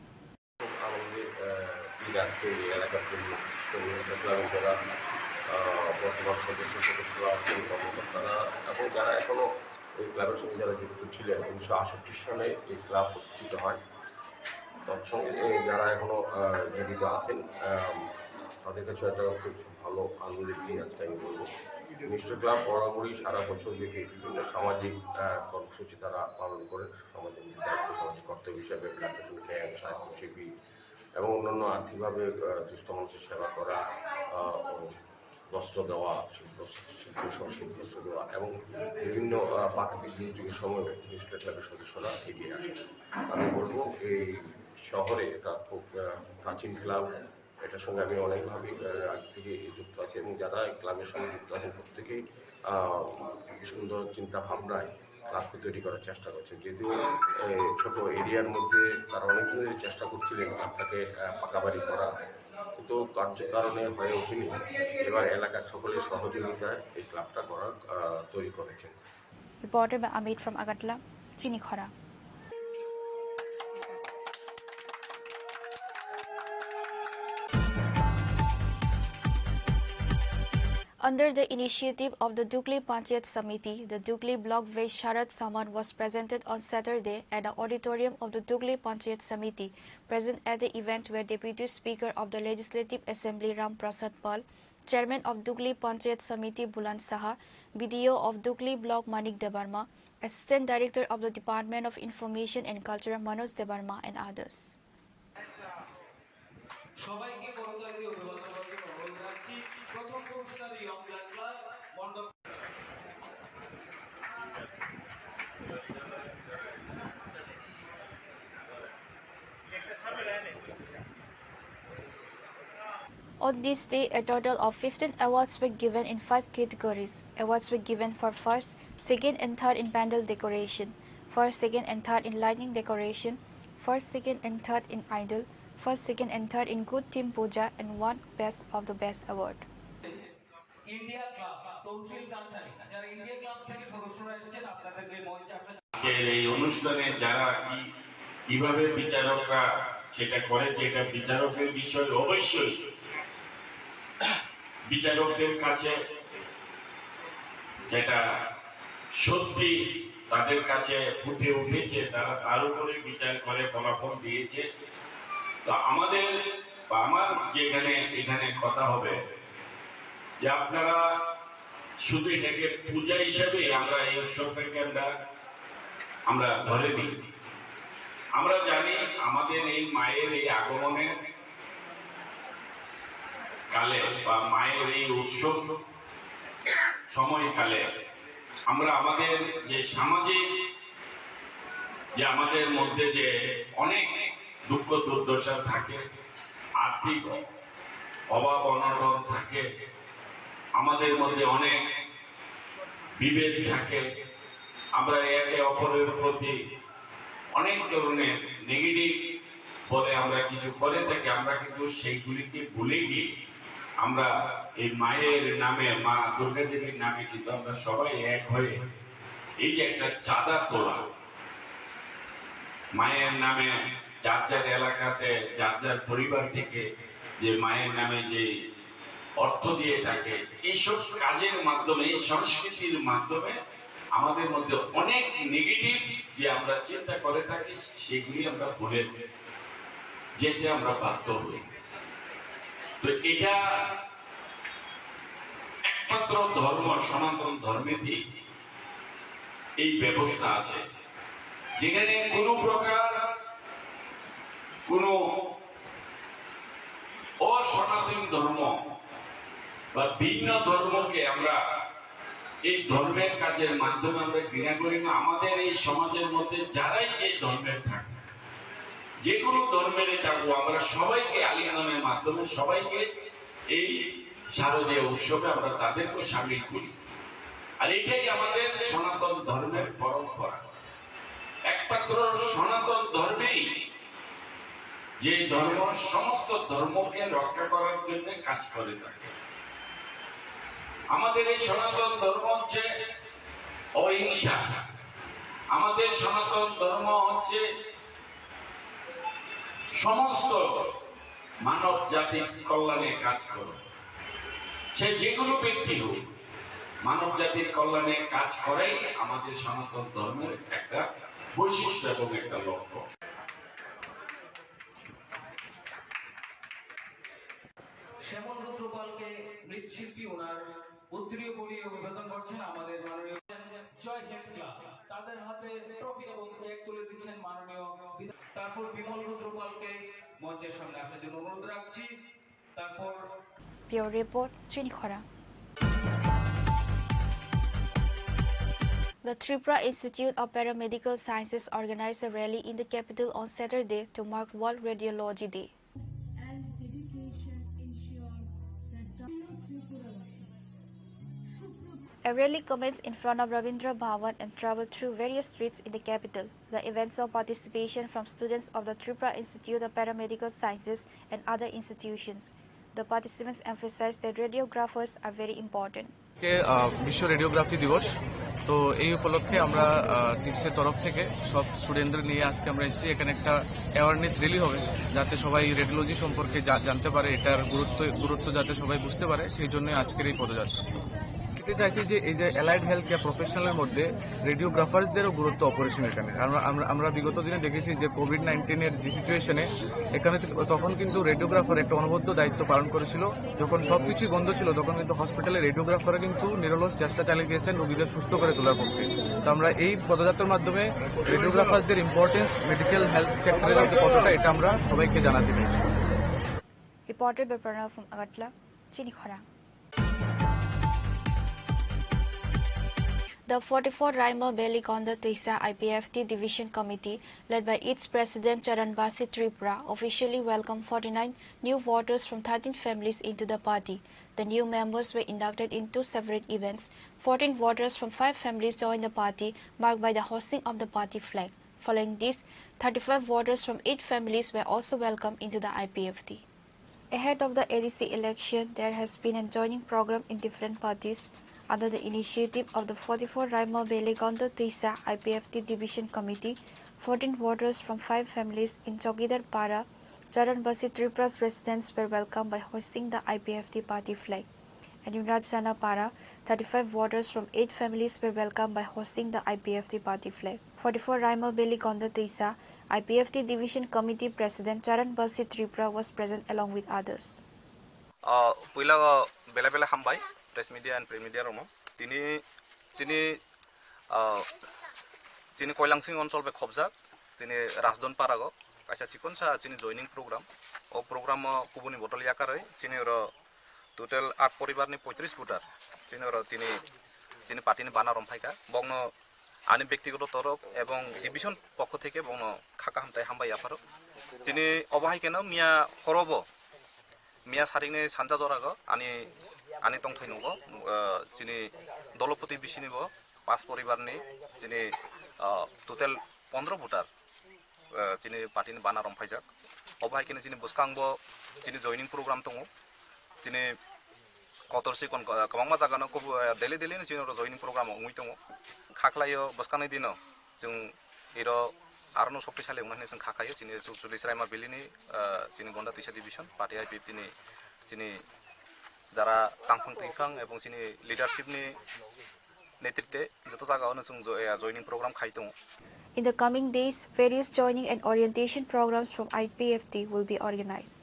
বর্তমান সদস্যরা আছেন, কর্মকর্তারা এবং যারা এখনো এই ক্লাবের সঙ্গে যারা যুক্ত ছিলেন 1968 সালে এই ক্লাব প্রতিষ্ঠিত হয়। তৎসঙ্গে যারা এখনো জীবিত আছেন তাদের কাছে একটা খুব ভালো আনন্দের দিন আজকে আমি বলবো। মিস্টার ক্লাব বরাবরই সারা বছর ব্যাপী বিভিন্ন সামাজিক কর্মসূচি তারা পালন করে, সমাজের দায়িত্ব সামাজিক কর্তব্য হিসাবে ব্লাড ডোনেশন ক্যাম্প, স্বাস্থ্য শিবির এবং অন্যান্য আর্থিকভাবে দুস্থ মানুষের সেবা করা, বস্ত্র দেওয়া, শীতবস্ত্র দেওয়া এবং বিভিন্ন প্রাকৃতিক দুর্যোগের সময় মিস্টার ক্লাবের সদস্যরা এগিয়ে আসেন। আমি বলবো এই শহরে এটা খুব প্রাচীন ক্লাব, এটার সঙ্গে আমি অনেকভাবে আগে থেকে যুক্ত আছি এবং যারা এই ক্লাবের সঙ্গে যুক্ত আছেন প্রত্যেকেই সুন্দর চিন্তা ভাবনায় ক্লাবকে তৈরি করার চেষ্টা করছেন। যদিও ছোট এরিয়ার মধ্যে তারা অনেকদিনের চেষ্টা করছিলেন ক্লাবটাকে পাকা বাড়ি করা, কিন্তু কার্যকারণে হয়ে ওঠেনি। এবার এলাকার সকলের সহযোগিতায় এই ক্লাবটা তৈরি করেছেন। Reported by Amit from Agartala, Chini Khora. Under the initiative of the Dugli Panchayat Samiti, the Dugli Block Vase Sharad Saman was presented on Saturday at the auditorium of the Dugli Panchayat Samiti. Present at the event were Deputy Speaker of the Legislative Assembly Ram Prasad Pal, Chairman of Dugli Panchayat Samiti Buland Saha, BDO of Dugli Block Manik Debarma, Assistant Director of the Department of Information and Culture Manoj Debarma, and others. On this day, a total of 15 awards were given in 5 categories. Awards were given for first, second and third in pandal decoration, first, second and third in lighting decoration, first, second and third in idol, first, second and third in good team puja, and one best of the best award. India club তৌসিল কালচারি যারা India club থেকে সদস্যরা এসেছেন আপনাদেরকে মঞ্চে আসতে এই অনুষ্ঠানে যারা কিভাবে বিচারকরা সেটা করেছে এটা বিচারকের বিষয়। অবশ্যই বিচারকদের কাছে যেটা সত্যি তাদের কাছে ফুটে উঠেছে তারা তার উপরে বিচার করে ফলাফল দিয়েছে। তো আমাদের বা আমার যেখানে এখানে কথা হবে যে আপনারা শুধু এটাকে পূজা হিসেবে আমরা এই উৎসবটাকে আমরা ধরে নিই। আমরা জানি আমাদের এই মায়ের এই আগমনের কালে বা মায়ের এই উৎসব সময়কালে আমরা আমাদের যে সামাজিক যে আমাদের মধ্যে যে অনেক দুঃখ দুর্দশা থাকে, আর্থিক অভাব অনটন থাকে, আমাদের মধ্যে অনেক বিভেদ থাকে, আমরা একে অপরের প্রতি অনেক ধরনের নেগেটিভ বলে আমরা কিছু করে থাকি। আমরা কিন্তু সেইগুলিকে ভুলে গিয়ে আমরা এই মায়ের নামে, মা দুর্গা দেবীর নামে কিন্তু আমরা সবাই এক হয়ে এই যে একটা চাঁদা তোলা, মায়ের নামে যার যার এলাকাতে যার যার পরিবার থেকে যে মায়ের নামে যে অর্থ দিয়ে থাকে, এইসব কাজের মাধ্যমে এই সংস্কৃতির মাধ্যমে আমাদের মধ্যে অনেক নেগেটিভ যে আমরা চিন্তা করে থাকি সেগুলি আমরা ভুলে যেতে আমরা বাধ্য হই। তো এটা একমাত্র ধর্ম সনাতন ধর্মেরই এই ব্যবস্থা আছে, যেখানে কোনো প্রকার কোনো অসনাতন ধর্ম বা ভিন্ন ধর্মকে আমরা এই ধর্মের কাজের মাধ্যমে আমরা ঘৃণা করি না। আমাদের এই সমাজের মধ্যে যারাই যে ধর্মের থাকে, যে কোনো ধর্মেরই থাকবো, আমরা সবাইকে আলিঙ্গনের মাধ্যমে সবাইকে এই শারদীয় উৎসবে আমরা তাদেরকে সামিল করি। আর এটাই আমাদের সনাতন ধর্মের পরম্পরা। একমাত্র সনাতন ধর্মেই যে ধর্ম সমস্ত ধর্মকে রক্ষা করার জন্য কাজ করে থাকে। আমাদের এই সনাতন ধর্ম হচ্ছে অহিংসা, আমাদের সনাতন ধর্ম হচ্ছে সমস্ত মানব জাতির কল্যাণে কাজ করে। সে যেগুলো ব্যক্তি হোক, মানব জাতির কল্যাণে কাজ করাই আমাদের সনাতন ধর্মের একটা বৈশিষ্ট্য এবং একটা লক্ষ্য। শ্যামল রুদ্রপালকে মৃৎশিল্পী ওনার উত্তরীয় পরিয়ে অভিবাদন করছেন আমাদের মাননীয় জয় হিন্দ ক্লাব। তাদের হাতে ট্রফি এবং চেক তুলে দিচ্ছেন মাননীয়। তারপর বিমল রুদ্রপালকে মঞ্চের সামনে আসার জন্য অনুরোধ রাখছি। তারপর Bureau Report, Chinikhora. The Tripura Institute of Paramedical Sciences organized a rally in the capital on Saturday to mark World Radiology Day. And dedication ensure that Tripura A rally commenced in front of Ravindra Bhavan and traveled through various streets in the capital. The event saw participation from students of the Tripura Institute of Paramedical Sciences and other institutions. The participants emphasized that radiographers are very important. বিশ্ব radiography দিবস, তো এই উপলক্ষে আমরা টিপসের তরফ থেকে সব স্টুডেন্টদের নিয়ে আজকে আমরা এসেছি। এখানে একটা অ্যাওয়ারনেস রেলি হবে যাতে সবাই রেডিওলজি সম্পর্কে জানতে পারে, এটার গুরুত্ব যাতে সবাই বুঝতে পারে, সেই জন্য আজকের এই পদযাত্রা। বলতে চাইছি যে এই যে অ্যালাইড হেলথ কেয়ার প্রফেশনালের মধ্যে রেডিওগ্রাফার্সদেরও গুরুত্ব অপরিসীম এখানে। কারণ আমরা বিগত দিনে দেখেছি যে কোভিড-19-এর যে সিচুয়েশনে এখানে তখন কিন্তু রেডিওগ্রাফার একটা অনবদ্য দায়িত্ব পালন করেছিল। যখন সব কিছুই বন্ধ ছিল তখন কিন্তু হসপিটালে রেডিওগ্রাফাররা কিন্তু নিরলস চেষ্টা চালিয়ে গিয়েছেন রোগীদের সুস্থ করে তোলার পক্ষে। তো আমরা এই পদযাত্রার মাধ্যমে রেডিওগ্রাফারদের ইম্পর্টেন্স মেডিকেল হেলথ সেক্টরের মধ্যে কতটা, এটা আমরা সবাইকে জানাতে চাই। Reported by Pranav from Agartala, Chinikhora. The 44 Raima Belikonda Tisa IPFT Division Committee, led by its President Charanbasi Tripura, officially welcomed 49 new voters from 13 families into the party. The new members were inducted in 2 separate events. 14 voters from 5 families joined the party, marked by the hosting of the party flag. Following this, 35 voters from 8 families were also welcomed into the IPFT. Ahead of the ADC election, there has been a joining program in different parties. Under the initiative of the 44 Raima Belikonda Tisa IPFT Division Committee, 14 voters from 5 families in Chogidar Para, Charanbasi Tripura's residents were welcomed by hoisting the IPFT party flag. And in Rajsana Para, 35 voters from 8 families were welcomed by hosting the IPFT party flag. 44 Raima Belikonda Tisa IPFT Division Committee President Charanbasi Tripura was present along with others. Puila bela bela hambai press media and print মিডিয়ার চিনি কৈলাংসিং অঞ্চল বে খবজাক চিনি রাজদন পারাগ কাইসা চিকনসা চিনি joining programme ও programme কুবুনি bottle ইয়াকারই চিনি total 8 পরিবারনি 35 voter চিনি পার্টিনি বানা রমফাইকা বংন আনি ব্যক্তিগত তরফ এবং ডিভিশন পক্ষ থেকে বংন খাকা হামতাই হামবাই আফার চিনি অবাহাইকেন মিয়া হরব মিয়া সারিংনি সানজা জরাগ আনি তংথাই নব চিনি দলপতি বিশিনিব 5 পরিবারনি চিনি টোটাল 15 ভোটার চিনি পার্টিনি বানা রমফাইজাক অবাহাইকেন চিনি বসকাংব চিনি জয়নিং প্রোগ্রাম দङ চিনি কতরসি কোন কবাংমা জাগানো ডেলি চিনি জয়নিং প্রোগ্রাম উই দङ খাখলাयो বসকাनै দিनो जों এর আরনো শক্তিশালী উনানে जों খাখাयो চিনি চুলিস রাইমা বেলিনি চিনি গন্ডা তৈসা ডিভিশন পার্টি আইপিএফটিনি চিনি যারা কাংফাং তৈফাং এবং চিনি লিডারশিপনি নেতৃত্বে যত জায়গাওনো जों জয়নিং প্রোগ্রাম খাই দङ। In the coming days, various joining and orientation programs from IPFT will be organized.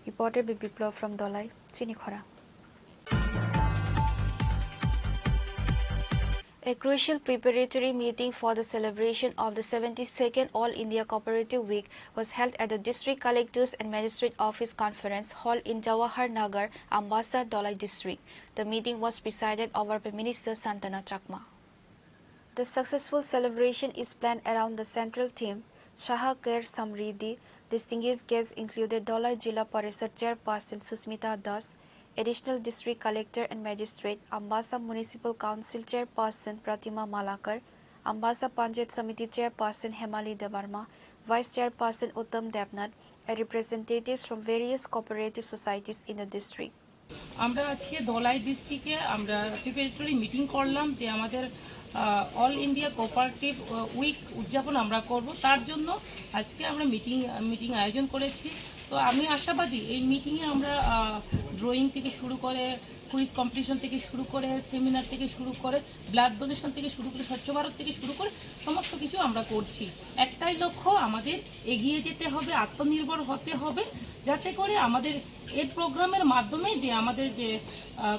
Reported by Biplov from Dolai, Chinikhora. A crucial preparatory meeting for the celebration of the 72nd All India Cooperative Week was held at the District Collectors and Magistrate Office Conference Hall in Jawahar Nagar, Ambassa, Dolai District. The meeting was presided over by Minister Santana Chakma. The successful celebration is planned around the central theme, Shaha Kher Samriddhi. Distinguished guests included Dolai Jilla Parishad Chairperson Susmita Das, Additional District Collector and Magistrate, Ambassa Municipal Council Chairperson Pratima Malakar, Ambasa Panchayat Samiti Chairperson Hemali Devarma, Vice Chairperson Uttam Devnath, and representatives from various cooperative societies in the district. আমরা আজকে ধলাই ডিস্ট্রিক্টে আমরা preparatory meeting করলাম যে আমাদের all India cooperative week উদযাপন আমরা করব, তার জন্য আজকে আমরা মিটিং আয়োজন করেছি। তো আমি আশাবাদী এই মিটিংয়ে আমরা ড্রয়িং থেকে শুরু করে কুইজ কম্পিটিশন থেকে শুরু করে সেমিনার থেকে শুরু করে ব্লাড ডোনেশন থেকে শুরু করে স্বচ্ছ ভারত থেকে শুরু করে সমস্ত কিছু আমরা করছি। একটাই লক্ষ্য, আমাদের এগিয়ে যেতে হবে, আত্মনির্ভর হতে হবে, যাতে করে আমাদের এই প্রোগ্রামের মাধ্যমে যে আমাদের যে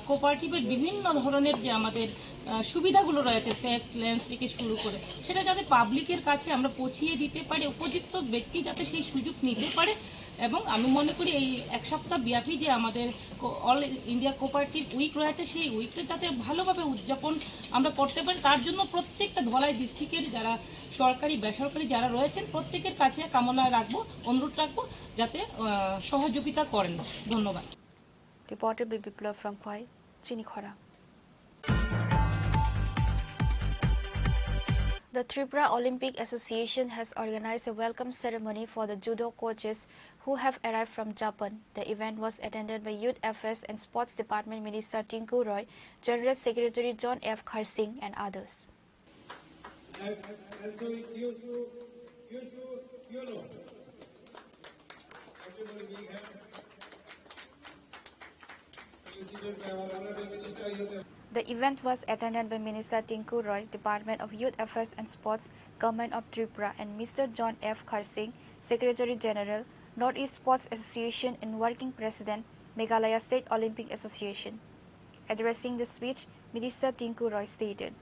কোঅপারেটিভের বিভিন্ন ধরনের যে আমাদের সুবিধাগুলো রয়েছে ট্যাক্স ল্যান্স থেকে শুরু করে সেটা যাতে পাবলিকের কাছে আমরা পৌঁছিয়ে দিতে পারি, উপযুক্ত ব্যক্তি যাতে সেই সুযোগ নিতে পারে। এবং আমি মনে করি এই এক সপ্তাহ ব্যাপী যে আমাদের অল ইন্ডিয়া কোঅপারেটিভ উইক রয়েছে সেই উইকটা যাতে ভালোভাবে উদযাপন আমরা করতে পারি, তার জন্য প্রত্যেকটা ধলাই ডিস্ট্রিক্টের যারা সরকারি বেসরকারি যারা রয়েছেন প্রত্যেকের কাছে কামনা রাখবো, অনুরোধ রাখবো যাতে সহযোগিতা করেন। ধন্যবাদ। Reported by Biplab from Khwai, Chinikhara. The Tripura Olympic Association has organized a welcome ceremony for the judo coaches who have arrived from Japan. The event was attended by Youth Affairs and Sports Department Minister Tinku Roy, General Secretary John F. Kharsing and others. The event was attended by Minister Tinku Roy, Department of Youth Affairs and Sports, Government of Tripura, and Mr. John F. Kharsing, Secretary General, Northeast Sports Association and Working President, Meghalaya State Olympic Association. Addressing the speech, Minister Tinku Roy stated,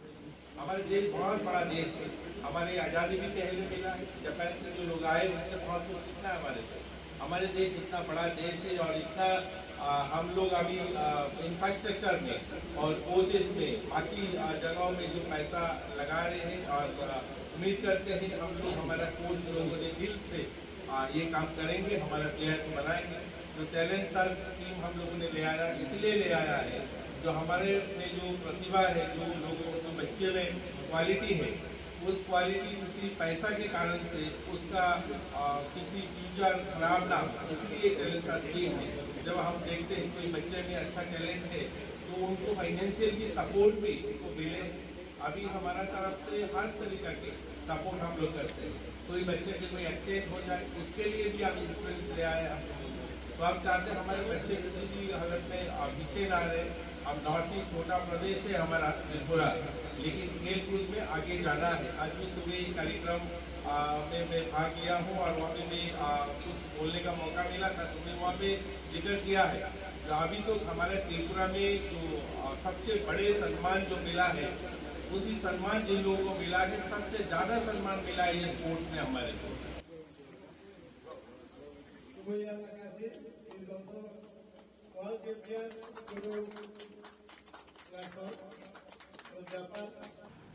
हमारे देश बहुत बड़ा देश है, हमारी आज़ादी भी पहले मिला है, जापान से जो लोग आए उनसे बहुत कुछ सीखना है। हमारे देश इतना बड़ा देश है और इतना हम लोग अभी इंफ्रास्ट्रक्चर में और कोचेस में बाकी जगहों में जो पैसा लगा रहे हैं और उम्मीद करते हैं हम लोग हमारा कोच लोगों ने दिल से ये काम करेंगे, हमारा प्लेयर को बनाएंगे। जो टैलेंट सर्च स्कीम हम लोगों ने ले आया, इसलिए ले आया है जो हमारे में जो प्रतिभा है, जो लोगों जो बच्चे में क्वालिटी है, उस क्वालिटी किसी पैसा के कारण से उसका किसी टीचर खराब ना हो, इसलिए टैलेंट सर्च स्कीम है। जब हम देखते हैं कोई बच्चे में अच्छा टैलेंट है तो उनको फाइनेंशियल भी सपोर्ट भी उसको मिले। अभी हमारा तरफ से हर तरीका के सपोर्ट हम लोग करते हैं। कोई बच्चे के कोई एक्सीडेंट हो जाए उसके लिए भी आप इंश्योरेंस ले आए हम लोग। तो आप चाहते हैं हमारे बच्चे किसी भी हालत में पीछे ना रहे। अब नॉर्थ ईस्ट छोटा प्रदेश है हमारा त्रिपुरा, लेकिन खेल कूद में आगे जाना है। आज भी सुबह ये कार्यक्रम में मैं भाग लिया हूँ और वहाँ पे भी कुछ बोलने का मौका मिला था, तो मैं वहाँ पे जिक्र किया है। अभी तो हमारे त्रिपुरा में जो सबसे बड़े सम्मान जो मिला है, उसी सम्मान जिन लोगों को मिला है, सबसे ज्यादा सम्मान मिला है ये स्पोर्ट्स में हमारे को।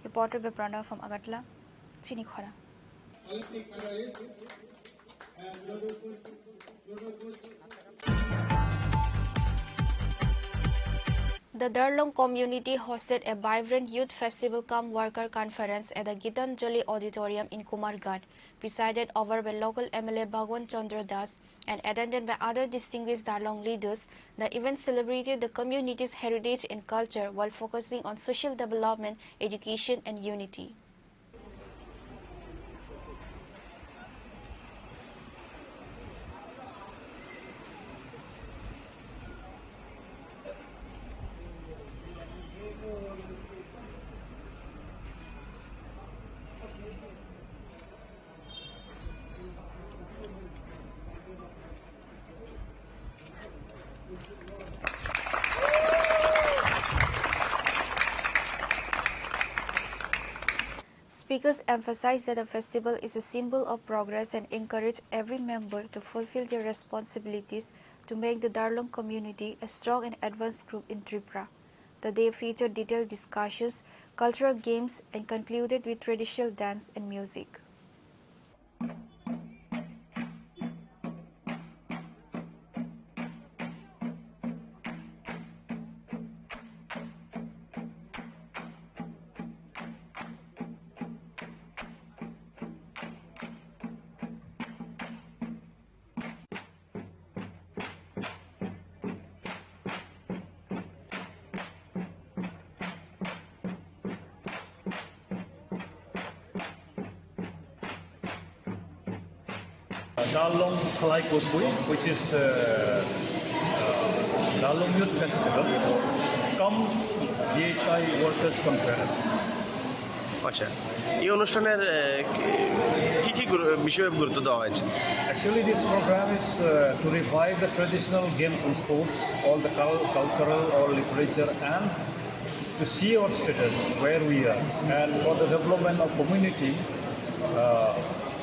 Reported by Pranav from Agatla, Chinikhara. The Darlong community hosted a vibrant youth festival cum worker conference at the Gitanjali Auditorium in Kumarghat, presided over by local MLA Bhagwan Chandra Das and attended by other distinguished Darlong leaders. The event celebrated the community's heritage and culture while focusing on social development, education and unity. Speakers emphasized that the festival is a symbol of progress and encourage every member to fulfill their responsibilities to make the Darlong community a strong and advanced group in Tripura. The day featured detailed discussions, cultural games and concluded with traditional dance and music. Dalong Khalai Kotbui, which is Dalong Youth Festival, come DSI Workers Conference. আচ্ছা, এই অনুষ্ঠানের কি কি বিষয়ে গুরুত্ব দেওয়া হয়েছে? Actually, this program is to revive the traditional games and sports, all the cultural or literature, and to see our status, where we are. And for the development of community,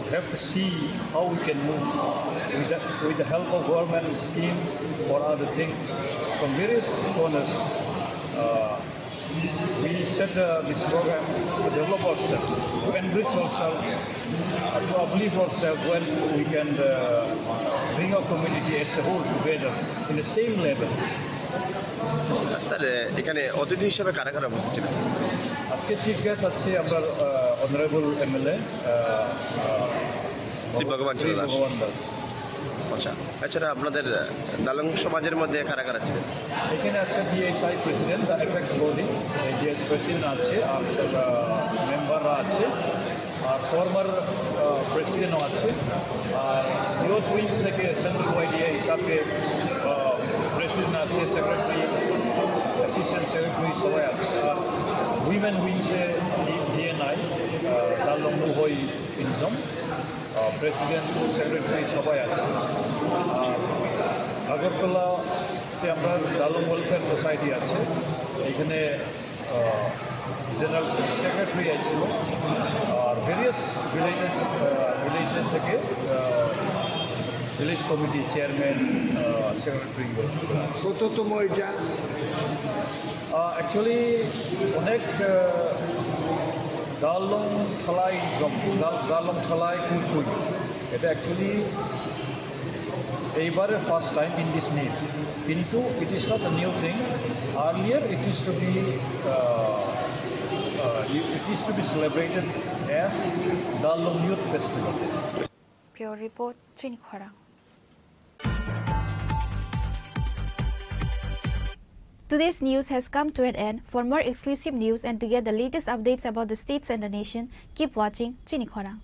we have to see how we can move with the help of government scheme or other things from various corners. We set this program to develop ourselves, to enrich ourselves, to uplift ourselves when we can bring our community as a whole together in the same level. Sir, এখানে অতিথি হিসেবে কারা কারা বসেছিলেন? আজকে chief guest আছে আমরা honourable MLA Shri ভগবান দাস। আচ্ছা, এছাড়া আপনাদের দালং সমাজের মধ্যে কারা কারা ছিলেন? এখানে আছে DSI president, the apex body, DS president আছে, আর মেম্বাররা আছে, আর ফর্মার প্রেসিডেন্টও আছে, আর ইউথ উইংস থেকে সেন্ট্রাল ওয়াইডিএ হিসাবে প্রেসিডেন্ট আছে, সেক্রেটারি, অ্যাসিস্ট্যান্ট সেক্রেটারি সবাই আছে, আর women উইংসে DNI Dalong মুহই ইনজম president, secretary সবাই আছে। আর আগরতলাতে আমরা দালং ওয়েলফেয়ার সোসাইটি আছে, এখানে জেনারেল সেক্রেটারি আছে, আর ভেরিয়াস ভিলেজেস থেকে ভিলেজ কমিটি চেয়ারম্যান, সেক্রেটারি। কততম এটা? অ্যাকচুয়ালি অনেক দালং থালাই দালং থালাই কুইকুই, এটা অ্যাকচুয়ালি এইবারে first time in this name, কিন্তু it is not a new thing. Earlier it is to be celebrated as Dalong youth festival. Pure report, Chini Khorang. Today's news has come to an end. For more exclusive news and to get the latest updates about the states and the nation, keep watching Chini Khorang.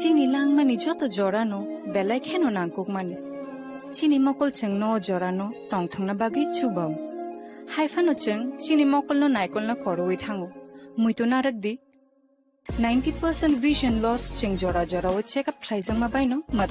Chini lang mani joto jorano belai kheno nangkuk mani. Chini mokol cheng no jorano tong thang na bagi chubao. Haifano cheng chini mokol no naikol na koroi thango. Muito narak di 90% vision loss cheng jora jora wo check up thaisang mabai no